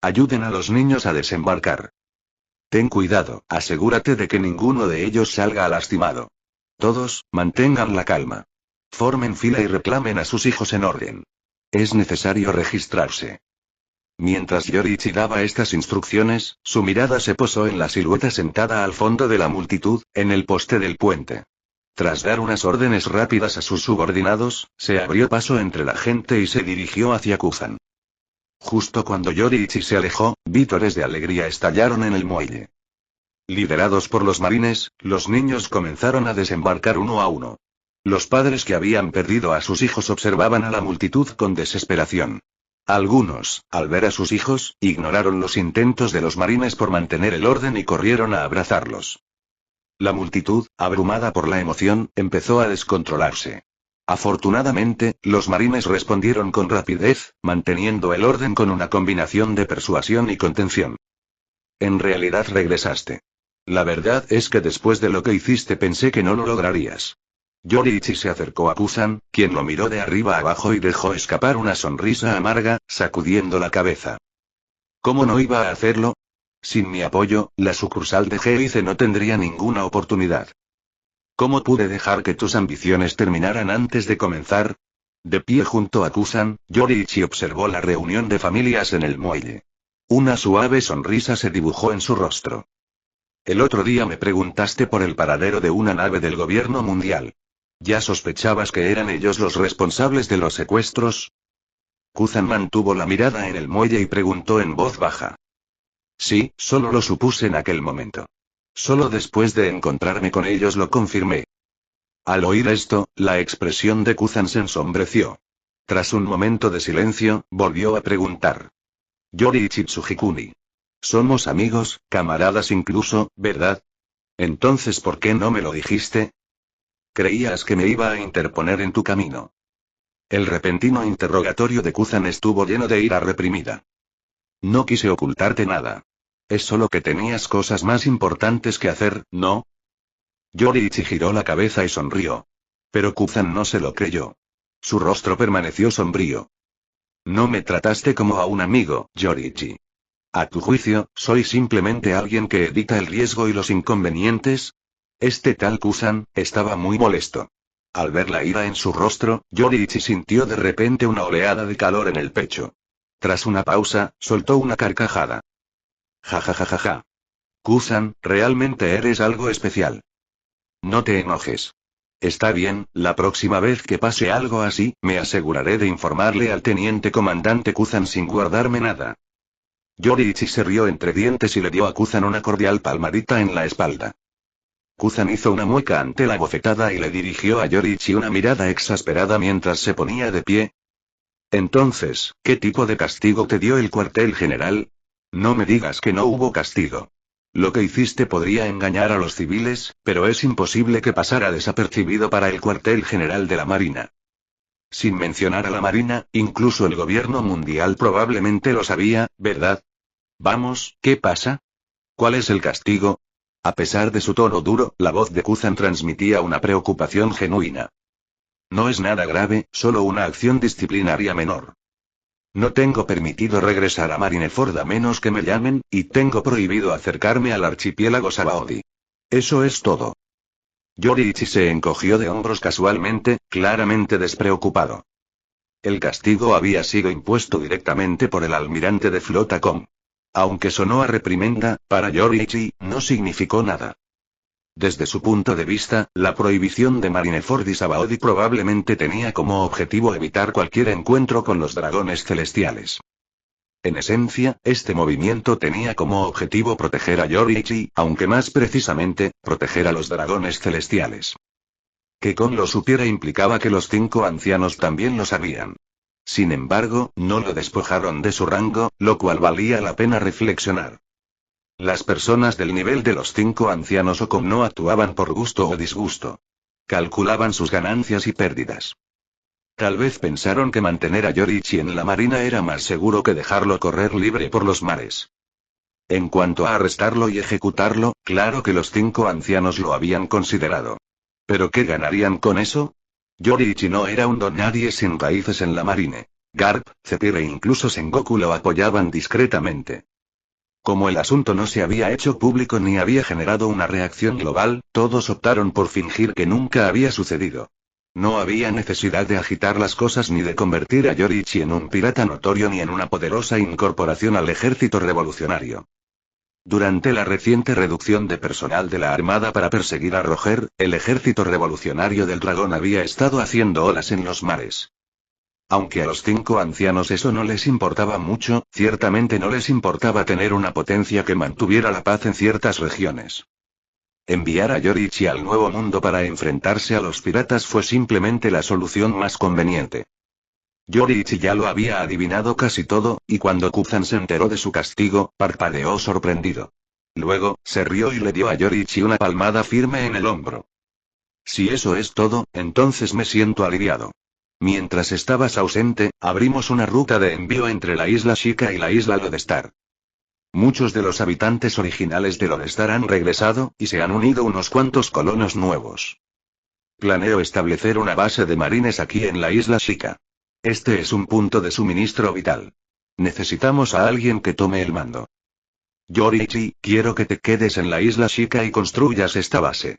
Ayuden a los niños a desembarcar. Ten cuidado, asegúrate de que ninguno de ellos salga lastimado. Todos, mantengan la calma. Formen fila y reclamen a sus hijos en orden. Es necesario registrarse. Mientras Yoriichi daba estas instrucciones, su mirada se posó en la silueta sentada al fondo de la multitud, en el poste del puente. Tras dar unas órdenes rápidas a sus subordinados, se abrió paso entre la gente y se dirigió hacia Kuzan. Justo cuando Yoriichi se alejó, vítores de alegría estallaron en el muelle. Liderados por los marines, los niños comenzaron a desembarcar uno a uno. Los padres que habían perdido a sus hijos observaban a la multitud con desesperación. Algunos, al ver a sus hijos, ignoraron los intentos de los marines por mantener el orden y corrieron a abrazarlos. La multitud, abrumada por la emoción, empezó a descontrolarse. Afortunadamente, los marines respondieron con rapidez, manteniendo el orden con una combinación de persuasión y contención. En realidad regresaste. La verdad es que después de lo que hiciste pensé que no lo lograrías. Yoriichi se acercó a Kuzan, quien lo miró de arriba abajo y dejó escapar una sonrisa amarga, sacudiendo la cabeza. ¿Cómo no iba a hacerlo? Sin mi apoyo, la sucursal de G-11 no tendría ninguna oportunidad. ¿Cómo pude dejar que tus ambiciones terminaran antes de comenzar? De pie junto a Kuzan, Yoriichi observó la reunión de familias en el muelle. Una suave sonrisa se dibujó en su rostro. El otro día me preguntaste por el paradero de una nave del gobierno mundial. ¿Ya sospechabas que eran ellos los responsables de los secuestros? Kuzan mantuvo la mirada en el muelle y preguntó en voz baja. Sí, solo lo supuse en aquel momento. Solo después de encontrarme con ellos lo confirmé. Al oír esto, la expresión de Kuzan se ensombreció. Tras un momento de silencio, volvió a preguntar. Yoriichi Tsujikuni. Somos amigos, camaradas incluso, ¿verdad? Entonces, ¿por qué no me lo dijiste? Creías que me iba a interponer en tu camino. El repentino interrogatorio de Kuzan estuvo lleno de ira reprimida. No quise ocultarte nada. Es solo que tenías cosas más importantes que hacer, ¿no? Yoriichi giró la cabeza y sonrió. Pero Kuzan no se lo creyó. Su rostro permaneció sombrío. No me trataste como a un amigo, Yoriichi. A tu juicio, ¿soy simplemente alguien que evita el riesgo y los inconvenientes? Este tal Kuzan estaba muy molesto. Al ver la ira en su rostro, Yoriichi sintió de repente una oleada de calor en el pecho. Tras una pausa, soltó una carcajada. Ja ja ja ja ja. Kuzan, realmente eres algo especial. No te enojes. Está bien, la próxima vez que pase algo así, me aseguraré de informarle al teniente comandante Kuzan sin guardarme nada. Yoriichi se rió entre dientes y le dio a Kuzan una cordial palmadita en la espalda. Kuzan hizo una mueca ante la bofetada y le dirigió a Yoriichi una mirada exasperada mientras se ponía de pie. Entonces, ¿qué tipo de castigo te dio el cuartel general? No me digas que no hubo castigo. Lo que hiciste podría engañar a los civiles, pero es imposible que pasara desapercibido para el cuartel general de la Marina. Sin mencionar a la Marina, incluso el gobierno mundial probablemente lo sabía, ¿verdad? Vamos, ¿qué pasa? ¿Cuál es el castigo? A pesar de su tono duro, la voz de Kuzan transmitía una preocupación genuina. No es nada grave, solo una acción disciplinaria menor. No tengo permitido regresar a Marineford a menos que me llamen, y tengo prohibido acercarme al archipiélago Sabaody. Eso es todo. Yoriichi se encogió de hombros casualmente, claramente despreocupado. El castigo había sido impuesto directamente por el almirante de flota Com. Aunque sonó a reprimenda, para Yoriichi, no significó nada. Desde su punto de vista, la prohibición de Marineford y Sabaody probablemente tenía como objetivo evitar cualquier encuentro con los dragones celestiales. En esencia, este movimiento tenía como objetivo proteger a Yoriichi, aunque más precisamente, proteger a los dragones celestiales. Que Kon lo supiera implicaba que los 5 ancianos también lo sabían. Sin embargo, no lo despojaron de su rango, lo cual valía la pena reflexionar. Las personas del nivel de los 5 ancianos o Kon no actuaban por gusto o disgusto. Calculaban sus ganancias y pérdidas. Tal vez pensaron que mantener a Yoriichi en la marina era más seguro que dejarlo correr libre por los mares. En cuanto a arrestarlo y ejecutarlo, claro que los 5 ancianos lo habían considerado. ¿Pero qué ganarían con eso? Yoriichi no era un don nadie sin raíces en la marine. Garp, Zephyr e incluso Sengoku lo apoyaban discretamente. Como el asunto no se había hecho público ni había generado una reacción global, todos optaron por fingir que nunca había sucedido. No había necesidad de agitar las cosas ni de convertir a Yoriichi en un pirata notorio ni en una poderosa incorporación al ejército revolucionario. Durante la reciente reducción de personal de la Armada para perseguir a Roger, el ejército revolucionario del dragón había estado haciendo olas en los mares. Aunque a los 5 ancianos eso no les importaba mucho, ciertamente no les importaba tener una potencia que mantuviera la paz en ciertas regiones. Enviar a Yoriichi al Nuevo Mundo para enfrentarse a los piratas fue simplemente la solución más conveniente. Yoriichi ya lo había adivinado casi todo, y cuando Kuzan se enteró de su castigo, parpadeó sorprendido. Luego, se rió y le dio a Yoriichi una palmada firme en el hombro. Si eso es todo, entonces me siento aliviado. Mientras estabas ausente, abrimos una ruta de envío entre la isla Shika y la isla Lodestar. Muchos de los habitantes originales de Lodestar han regresado, y se han unido unos cuantos colonos nuevos. Planeo establecer una base de marines aquí en la isla Shika. Este es un punto de suministro vital. Necesitamos a alguien que tome el mando. Yoriichi, quiero que te quedes en la isla Shika y construyas esta base.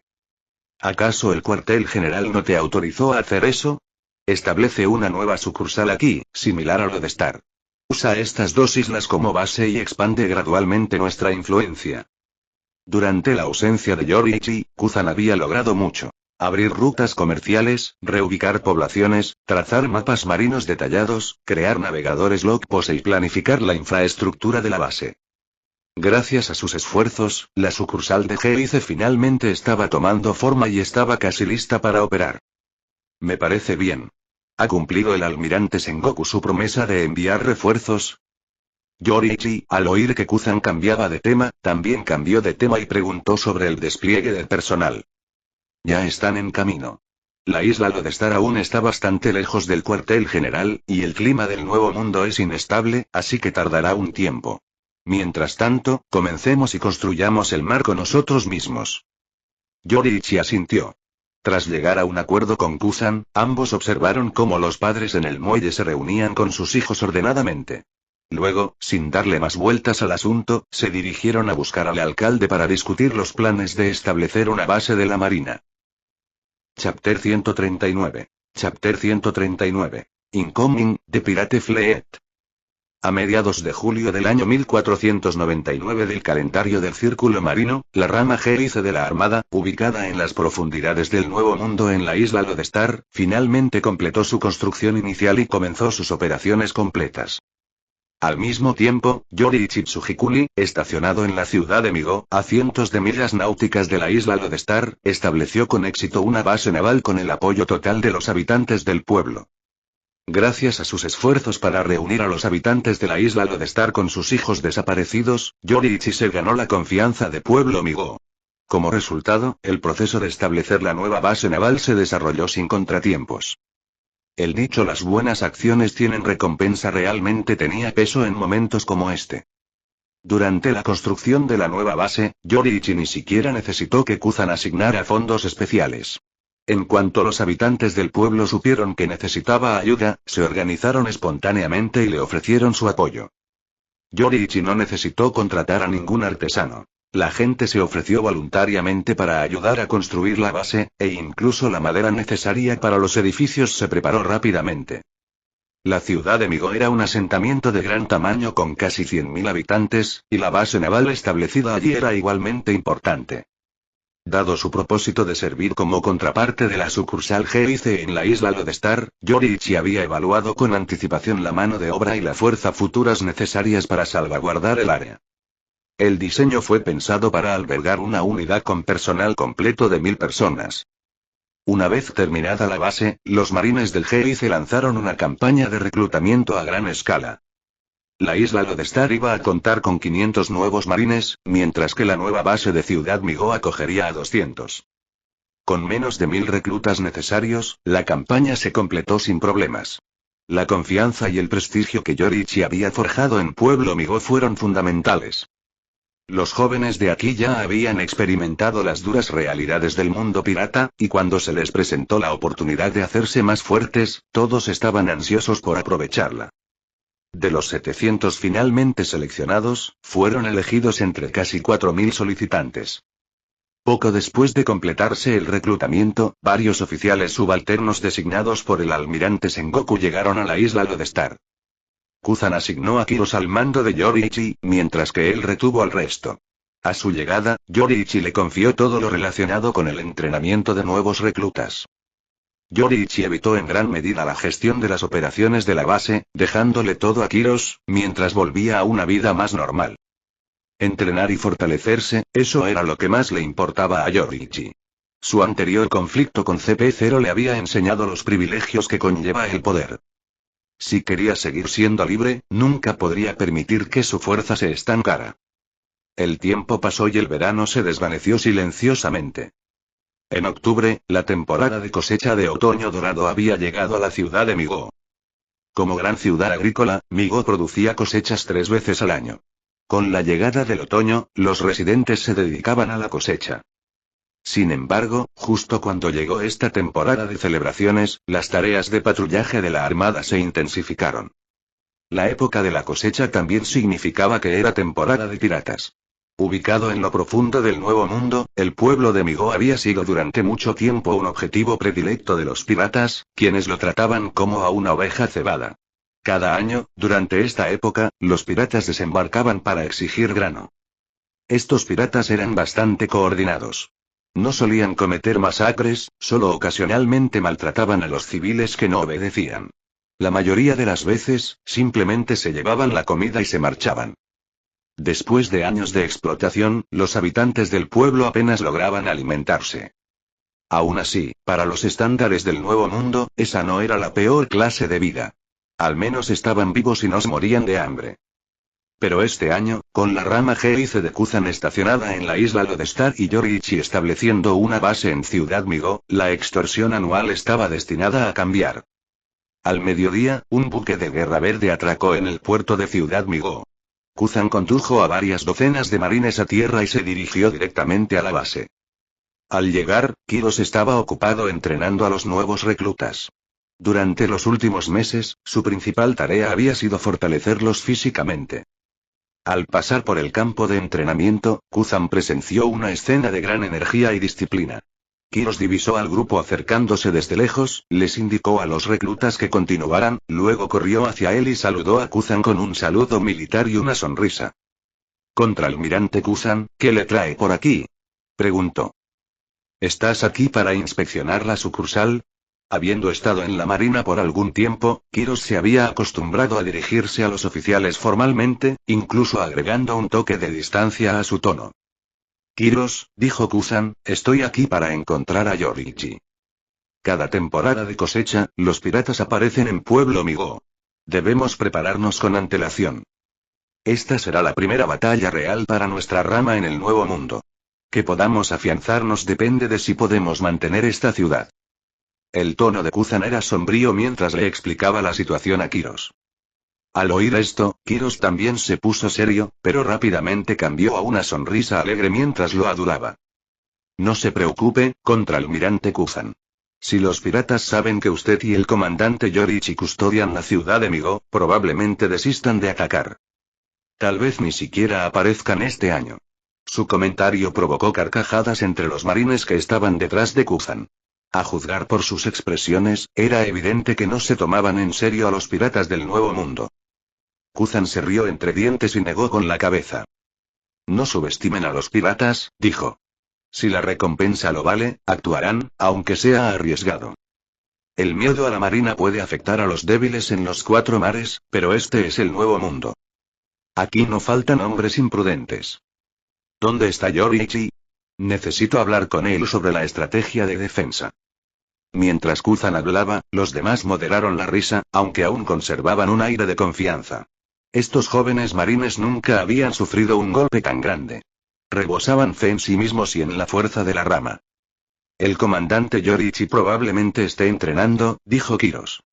¿Acaso el cuartel general no te autorizó a hacer eso? Establece una nueva sucursal aquí, similar a Lodestar. Usa estas 2 islas como base y expande gradualmente nuestra influencia. Durante la ausencia de Yoriichi, Kuzan había logrado mucho. Abrir rutas comerciales, reubicar poblaciones, trazar mapas marinos detallados, crear navegadores logpost y planificar la infraestructura de la base. Gracias a sus esfuerzos, la sucursal de Geize finalmente estaba tomando forma y estaba casi lista para operar. Me parece bien. ¿Ha cumplido el almirante Sengoku su promesa de enviar refuerzos? Yoriichi, al oír que Kuzan cambiaba de tema, también cambió de tema y preguntó sobre el despliegue del personal. Ya están en camino. La isla Lodestar aún está bastante lejos del cuartel general, y el clima del Nuevo Mundo es inestable, así que tardará un tiempo. Mientras tanto, comencemos y construyamos el marco nosotros mismos. Yoriichi asintió. Tras llegar a un acuerdo con Kuzan, ambos observaron cómo los padres en el muelle se reunían con sus hijos ordenadamente. Luego, sin darle más vueltas al asunto, se dirigieron a buscar al alcalde para discutir los planes de establecer una base de la marina. Chapter 139. Chapter 139. Incoming, The Pirate Fleet. A mediados de julio del año 1499 del calendario del Círculo Marino, la rama Gélice de la Armada, ubicada en las profundidades del Nuevo Mundo en la isla Lodestar, finalmente completó su construcción inicial y comenzó sus operaciones completas. Al mismo tiempo, Yoriichi Tsujikuni, estacionado en la ciudad de Migo, a cientos de millas náuticas de la isla Lodestar, estableció con éxito una base naval con el apoyo total de los habitantes del pueblo. Gracias a sus esfuerzos para reunir a los habitantes de la isla Lodestar con sus hijos desaparecidos, Yoriichi se ganó la confianza de pueblo Migo. Como resultado, el proceso de establecer la nueva base naval se desarrolló sin contratiempos. El dicho "las buenas acciones tienen recompensa" realmente tenía peso en momentos como este. Durante la construcción de la nueva base, Yoriichi ni siquiera necesitó que Kuzan asignara fondos especiales. En cuanto los habitantes del pueblo supieron que necesitaba ayuda, se organizaron espontáneamente y le ofrecieron su apoyo. Yoriichi no necesitó contratar a ningún artesano. La gente se ofreció voluntariamente para ayudar a construir la base, e incluso la madera necesaria para los edificios se preparó rápidamente. La ciudad de Migo era un asentamiento de gran tamaño con casi 100.000 habitantes, y la base naval establecida allí era igualmente importante. Dado su propósito de servir como contraparte de la sucursal Gélice en la isla Lodestar, Yoriichi había evaluado con anticipación la mano de obra y la fuerza futuras necesarias para salvaguardar el área. El diseño fue pensado para albergar una unidad con personal completo de 1000 personas. Una vez terminada la base, los marines del Gélice lanzaron una campaña de reclutamiento a gran escala. La isla Lodestar iba a contar con 500 nuevos marines, mientras que la nueva base de Ciudad Migo acogería a 200. Con menos de 1000 reclutas necesarios, la campaña se completó sin problemas. La confianza y el prestigio que Yoriichi había forjado en Pueblo Migo fueron fundamentales. Los jóvenes de aquí ya habían experimentado las duras realidades del mundo pirata, y cuando se les presentó la oportunidad de hacerse más fuertes, todos estaban ansiosos por aprovecharla. De los 700 finalmente seleccionados, fueron elegidos entre casi 4000 solicitantes. Poco después de completarse el reclutamiento, varios oficiales subalternos designados por el almirante Sengoku llegaron a la isla Lodestar. Kuzan asignó a Kiros al mando de Yoriichi, mientras que él retuvo al resto. A su llegada, Yoriichi le confió todo lo relacionado con el entrenamiento de nuevos reclutas. Yoriichi evitó en gran medida la gestión de las operaciones de la base, dejándole todo a Kiros, mientras volvía a una vida más normal. Entrenar y fortalecerse, eso era lo que más le importaba a Yoriichi. Su anterior conflicto con CP0 le había enseñado los privilegios que conlleva el poder. Si quería seguir siendo libre, nunca podría permitir que su fuerza se estancara. El tiempo pasó y el verano se desvaneció silenciosamente. En octubre, la temporada de cosecha de otoño dorado había llegado a la ciudad de Migo. Como gran ciudad agrícola, Migo producía cosechas 3 veces al año. Con la llegada del otoño, los residentes se dedicaban a la cosecha. Sin embargo, justo cuando llegó esta temporada de celebraciones, las tareas de patrullaje de la Armada se intensificaron. La época de la cosecha también significaba que era temporada de piratas. Ubicado en lo profundo del Nuevo Mundo, el pueblo de Migo había sido durante mucho tiempo un objetivo predilecto de los piratas, quienes lo trataban como a una oveja cebada. Cada año, durante esta época, los piratas desembarcaban para exigir grano. Estos piratas eran bastante coordinados. No solían cometer masacres, solo ocasionalmente maltrataban a los civiles que no obedecían. La mayoría de las veces, simplemente se llevaban la comida y se marchaban. Después de años de explotación, los habitantes del pueblo apenas lograban alimentarse. Aún así, para los estándares del Nuevo Mundo, esa no era la peor clase de vida. Al menos estaban vivos y no se morían de hambre. Pero este año, con la rama G y C de Kuzan estacionada en la isla Lodestar y Yoriichi estableciendo una base en Ciudad Migo, la extorsión anual estaba destinada a cambiar. Al mediodía, un buque de guerra verde atracó en el puerto de Ciudad Migo. Kuzan condujo a varias docenas de marines a tierra y se dirigió directamente a la base. Al llegar, Kiros estaba ocupado entrenando a los nuevos reclutas. Durante los últimos meses, su principal tarea había sido fortalecerlos físicamente. Al pasar por el campo de entrenamiento, Kuzan presenció una escena de gran energía y disciplina. Kiros divisó al grupo acercándose desde lejos, les indicó a los reclutas que continuaran, luego corrió hacia él y saludó a Kuzan con un saludo militar y una sonrisa. Contraalmirante Kuzan, ¿qué le trae por aquí?, preguntó. ¿Estás aquí para inspeccionar la sucursal? Habiendo estado en la marina por algún tiempo, Kiros se había acostumbrado a dirigirse a los oficiales formalmente, incluso agregando un toque de distancia a su tono. Kiros, dijo Kuzan, estoy aquí para encontrar a Yoriichi. Cada temporada de cosecha, los piratas aparecen en Pueblo Migo. Debemos prepararnos con antelación. Esta será la primera batalla real para nuestra rama en el Nuevo Mundo. Que podamos afianzarnos depende de si podemos mantener esta ciudad. El tono de Kuzan era sombrío mientras le explicaba la situación a Kiros. Al oír esto, Kiros también se puso serio, pero rápidamente cambió a una sonrisa alegre mientras lo adulaba. No se preocupe, contraalmirante Kuzan. Si los piratas saben que usted y el comandante Yoriichi custodian la ciudad de Migo, probablemente desistan de atacar. Tal vez ni siquiera aparezcan este año. Su comentario provocó carcajadas entre los marines que estaban detrás de Kuzan. A juzgar por sus expresiones, era evidente que no se tomaban en serio a los piratas del Nuevo Mundo. Kuzan se rió entre dientes y negó con la cabeza. No subestimen a los piratas, dijo. Si la recompensa lo vale, actuarán, aunque sea arriesgado. El miedo a la marina puede afectar a los débiles en los 4 mares, pero este es el Nuevo Mundo. Aquí no faltan hombres imprudentes. ¿Dónde está Yoriichi? Necesito hablar con él sobre la estrategia de defensa. Mientras Kuzan hablaba, los demás moderaron la risa, aunque aún conservaban un aire de confianza. Estos jóvenes marines nunca habían sufrido un golpe tan grande. Rebosaban fe en sí mismos y en la fuerza de la rama. El comandante Yoriichi probablemente esté entrenando, dijo Kiros.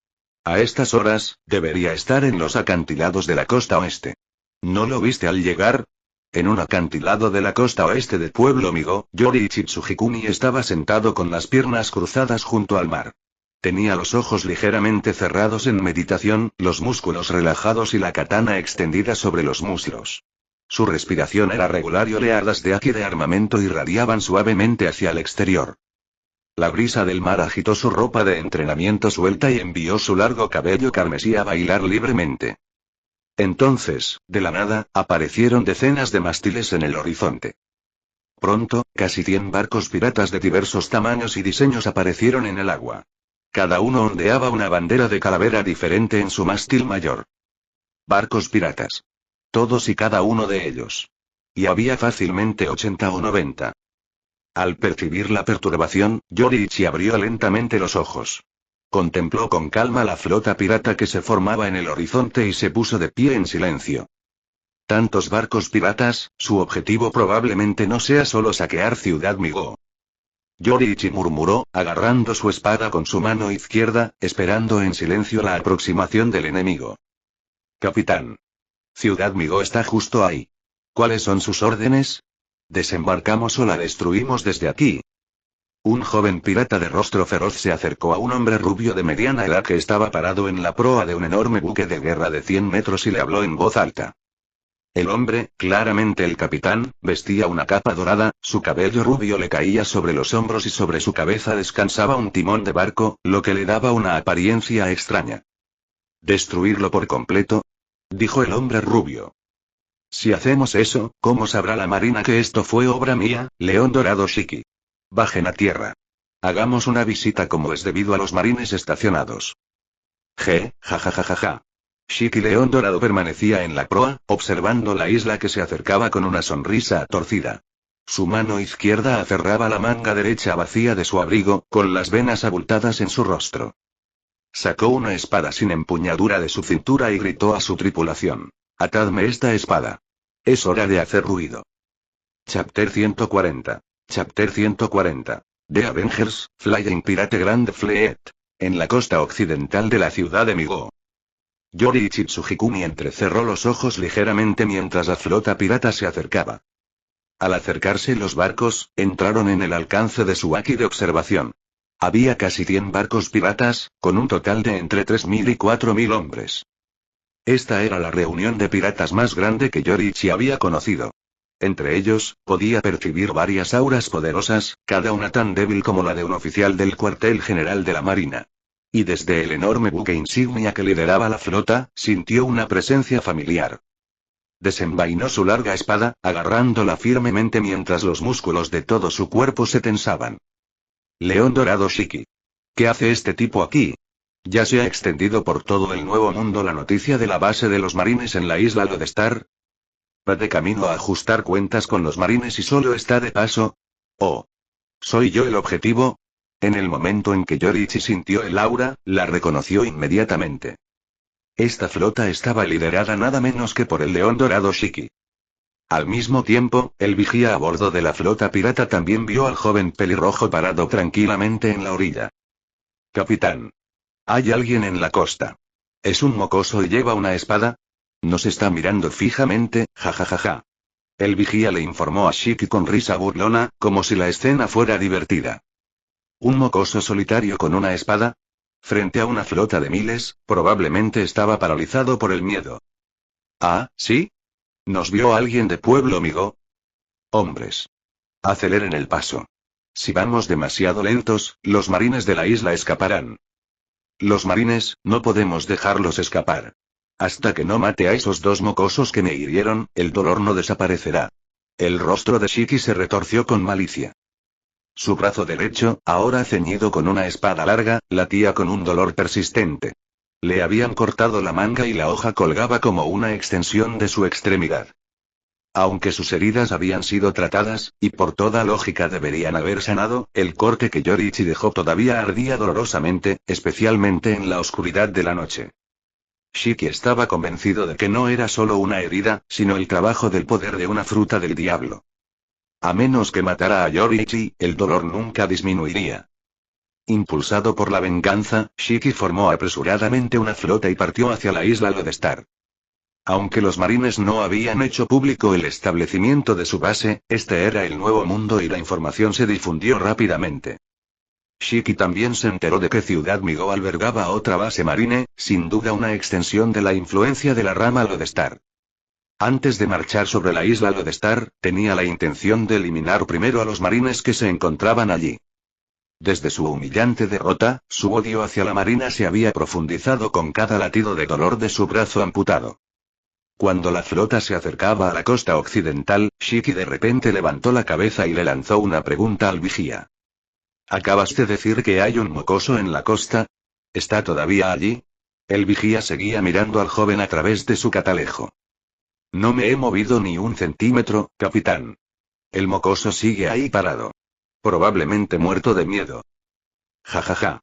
A estas horas, debería estar en los acantilados de la costa oeste. ¿No lo viste al llegar? En un acantilado de la costa oeste de Pueblo Migo, Yoriichi Tsujikuni estaba sentado con las piernas cruzadas junto al mar. Tenía los ojos ligeramente cerrados en meditación, los músculos relajados y la katana extendida sobre los muslos. Su respiración era regular y oleadas de haki de armamento irradiaban suavemente hacia el exterior. La brisa del mar agitó su ropa de entrenamiento suelta y envió su largo cabello carmesí a bailar libremente. Entonces, de la nada, aparecieron decenas de mástiles en el horizonte. Pronto, casi 100 barcos piratas de diversos tamaños y diseños aparecieron en el agua. Cada uno ondeaba una bandera de calavera diferente en su mástil mayor. Barcos piratas. Todos y cada uno de ellos. Y había fácilmente 80 o 90. Al percibir la perturbación, Yoriichi abrió lentamente los ojos. Contempló con calma la flota pirata que se formaba en el horizonte y se puso de pie en silencio. Tantos barcos piratas, su objetivo probablemente no sea solo saquear Ciudad Migo. Yoriichi murmuró, agarrando su espada con su mano izquierda, esperando en silencio la aproximación del enemigo. Capitán. Ciudad Migo está justo ahí. ¿Cuáles son sus órdenes? ¿Desembarcamos o la destruimos desde aquí? Un joven pirata de rostro feroz se acercó a un hombre rubio de mediana edad que estaba parado en la proa de un enorme buque de guerra de 100 metros y le habló en voz alta. El hombre, claramente el capitán, vestía una capa dorada, su cabello rubio le caía sobre los hombros y sobre su cabeza descansaba un timón de barco, lo que le daba una apariencia extraña. ¿Destruirlo por completo?, dijo el hombre rubio. Si hacemos eso, ¿cómo sabrá la marina que esto fue obra mía, León Dorado Shiki? Bajen a tierra. Hagamos una visita como es debido a los marines estacionados. Jajajajaja. Shiki León Dorado permanecía en la proa, observando la isla que se acercaba con una sonrisa torcida. Su mano izquierda aferraba la manga derecha vacía de su abrigo, con las venas abultadas en su rostro. Sacó una espada sin empuñadura de su cintura y gritó a su tripulación. Atadme esta espada. Es hora de hacer ruido. Chapter 140. Chapter 140. The Avengers, Flying Pirate Grand Fleet. En la costa occidental de la ciudad de Migo. Yoriichi Tsujikumi entrecerró los ojos ligeramente mientras la flota pirata se acercaba. Al acercarse los barcos, entraron en el alcance de su haki de observación. Había casi 100 barcos piratas, con un total de entre 3.000 y 4.000 hombres. Esta era la reunión de piratas más grande que Yoriichi había conocido. Entre ellos, podía percibir varias auras poderosas, cada una tan débil como la de un oficial del cuartel general de la Marina. Y desde el enorme buque insignia que lideraba la flota, sintió una presencia familiar. Desenvainó su larga espada, agarrándola firmemente mientras los músculos de todo su cuerpo se tensaban. León Dorado Shiki. ¿Qué hace este tipo aquí? ¿Ya se ha extendido por todo el Nuevo Mundo la noticia de la base de los marines en la isla Lodestar? ¿Va de camino a ajustar cuentas con los marines y solo está de paso? ¿Oh? ¿Soy yo el objetivo? En el momento en que Yoriichi sintió el aura, la reconoció inmediatamente. Esta flota estaba liderada nada menos que por el León Dorado Shiki. Al mismo tiempo, el vigía a bordo de la flota pirata también vio al joven pelirrojo parado tranquilamente en la orilla. Capitán. Hay alguien en la costa. ¿Es un mocoso y lleva una espada? Nos está mirando fijamente, jajajaja. El vigía le informó a Shiki con risa burlona, como si la escena fuera divertida. ¿Un mocoso solitario con una espada? Frente a una flota de miles, probablemente estaba paralizado por el miedo. Ah, ¿sí? ¿Nos vio alguien de Pueblo Migo? Hombres. Aceleren el paso. Si vamos demasiado lentos, los marines de la isla escaparán. Los marines, no podemos dejarlos escapar. Hasta que no mate a esos 2 mocosos que me hirieron, el dolor no desaparecerá. El rostro de Shiki se retorció con malicia. Su brazo derecho, ahora ceñido con una espada larga, latía con un dolor persistente. Le habían cortado la manga y la hoja colgaba como una extensión de su extremidad. Aunque sus heridas habían sido tratadas, y por toda lógica deberían haber sanado, el corte que Yoriichi dejó todavía ardía dolorosamente, especialmente en la oscuridad de la noche. Shiki estaba convencido de que no era solo una herida, sino el trabajo del poder de una fruta del diablo. A menos que matara a Yoriichi, el dolor nunca disminuiría. Impulsado por la venganza, Shiki formó apresuradamente una flota y partió hacia la isla Lodestar. Aunque los marines no habían hecho público el establecimiento de su base, este era el Nuevo Mundo y la información se difundió rápidamente. Shiki también se enteró de que Ciudad Migo albergaba otra base marine, sin duda una extensión de la influencia de la rama Lodestar. Antes de marchar sobre la isla Lodestar, tenía la intención de eliminar primero a los marines que se encontraban allí. Desde su humillante derrota, su odio hacia la marina se había profundizado con cada latido de dolor de su brazo amputado. Cuando la flota se acercaba a la costa occidental, Shiki de repente levantó la cabeza y le lanzó una pregunta al vigía. ¿Acabas de decir que hay un mocoso en la costa? ¿Está todavía allí? El vigía seguía mirando al joven a través de su catalejo. No me he movido ni un centímetro, capitán. El mocoso sigue ahí parado. Probablemente muerto de miedo. Jajaja.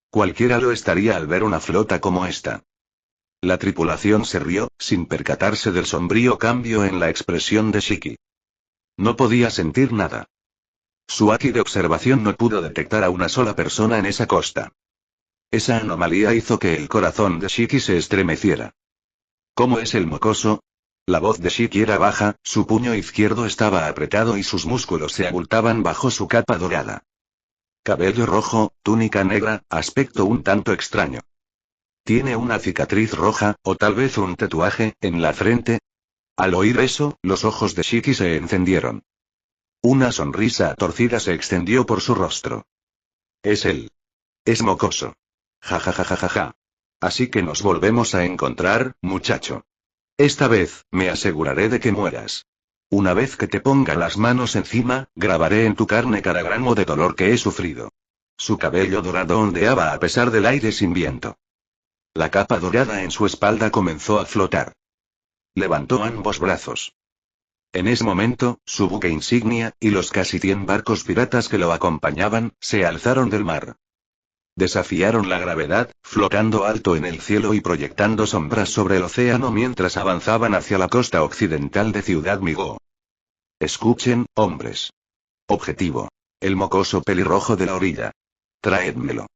Cualquiera lo estaría al ver una flota como esta. La tripulación se rió, sin percatarse del sombrío cambio en la expresión de Shiki. No podía sentir nada. Su haki de observación no pudo detectar a una sola persona en esa costa. Esa anomalía hizo que el corazón de Shiki se estremeciera. ¿Cómo es el mocoso? La voz de Shiki era baja, su puño izquierdo estaba apretado y sus músculos se abultaban bajo su capa dorada. Cabello rojo, túnica negra, aspecto un tanto extraño. ¿Tiene una cicatriz roja, o tal vez un tatuaje, en la frente? Al oír eso, los ojos de Shiki se encendieron. Una sonrisa torcida se extendió por su rostro. Es él. Es mocoso. Ja. Así que nos volvemos a encontrar, muchacho. Esta vez, me aseguraré de que mueras. Una vez que te ponga las manos encima, grabaré en tu carne cada gramo de dolor que he sufrido. Su cabello dorado ondeaba a pesar del aire sin viento. La capa dorada en su espalda comenzó a flotar. Levantó ambos brazos. En ese momento, su buque insignia, y los casi 100 barcos piratas que lo acompañaban, se alzaron del mar. Desafiaron la gravedad, flotando alto en el cielo y proyectando sombras sobre el océano mientras avanzaban hacia la costa occidental de Ciudad Migo. Escuchen, hombres. Objetivo. El mocoso pelirrojo de la orilla. Traédmelo.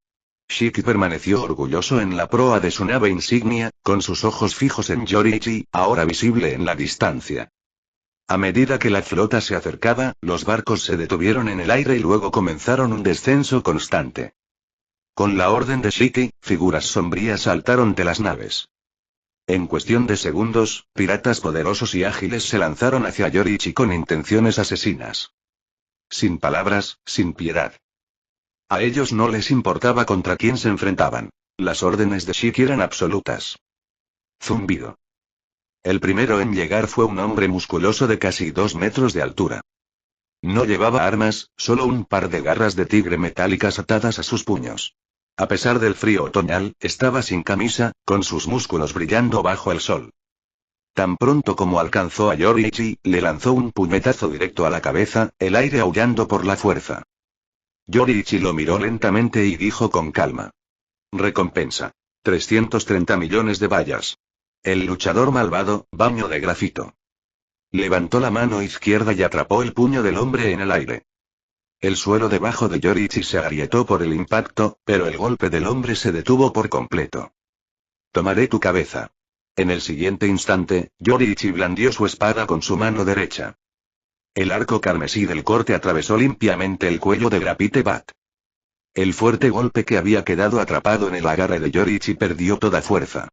Shiki permaneció orgulloso en la proa de su nave insignia, con sus ojos fijos en Yoriichi, ahora visible en la distancia. A medida que la flota se acercaba, los barcos se detuvieron en el aire y luego comenzaron un descenso constante. Con la orden de Shiki, figuras sombrías saltaron de las naves. En cuestión de segundos, piratas poderosos y ágiles se lanzaron hacia Yoriichi con intenciones asesinas. Sin palabras, sin piedad. A ellos no les importaba contra quién se enfrentaban. Las órdenes de Shiki eran absolutas. Zumbido. El primero en llegar fue un hombre musculoso de casi 2 metros de altura. No llevaba armas, solo un par de garras de tigre metálicas atadas a sus puños. A pesar del frío otoñal, estaba sin camisa, con sus músculos brillando bajo el sol. Tan pronto como alcanzó a Yoriichi, le lanzó un puñetazo directo a la cabeza, el aire aullando por la fuerza. Yoriichi lo miró lentamente y dijo con calma. Recompensa. 330 millones de bayas. El luchador malvado, baño de grafito. Levantó la mano izquierda y atrapó el puño del hombre en el aire. El suelo debajo de Yoriichi se agrietó por el impacto, pero el golpe del hombre se detuvo por completo. Tomaré tu cabeza. En el siguiente instante, Yoriichi blandió su espada con su mano derecha. El arco carmesí del corte atravesó limpiamente el cuello de Grapite Bat. El fuerte golpe que había quedado atrapado en el agarre de Yoriichi perdió toda fuerza.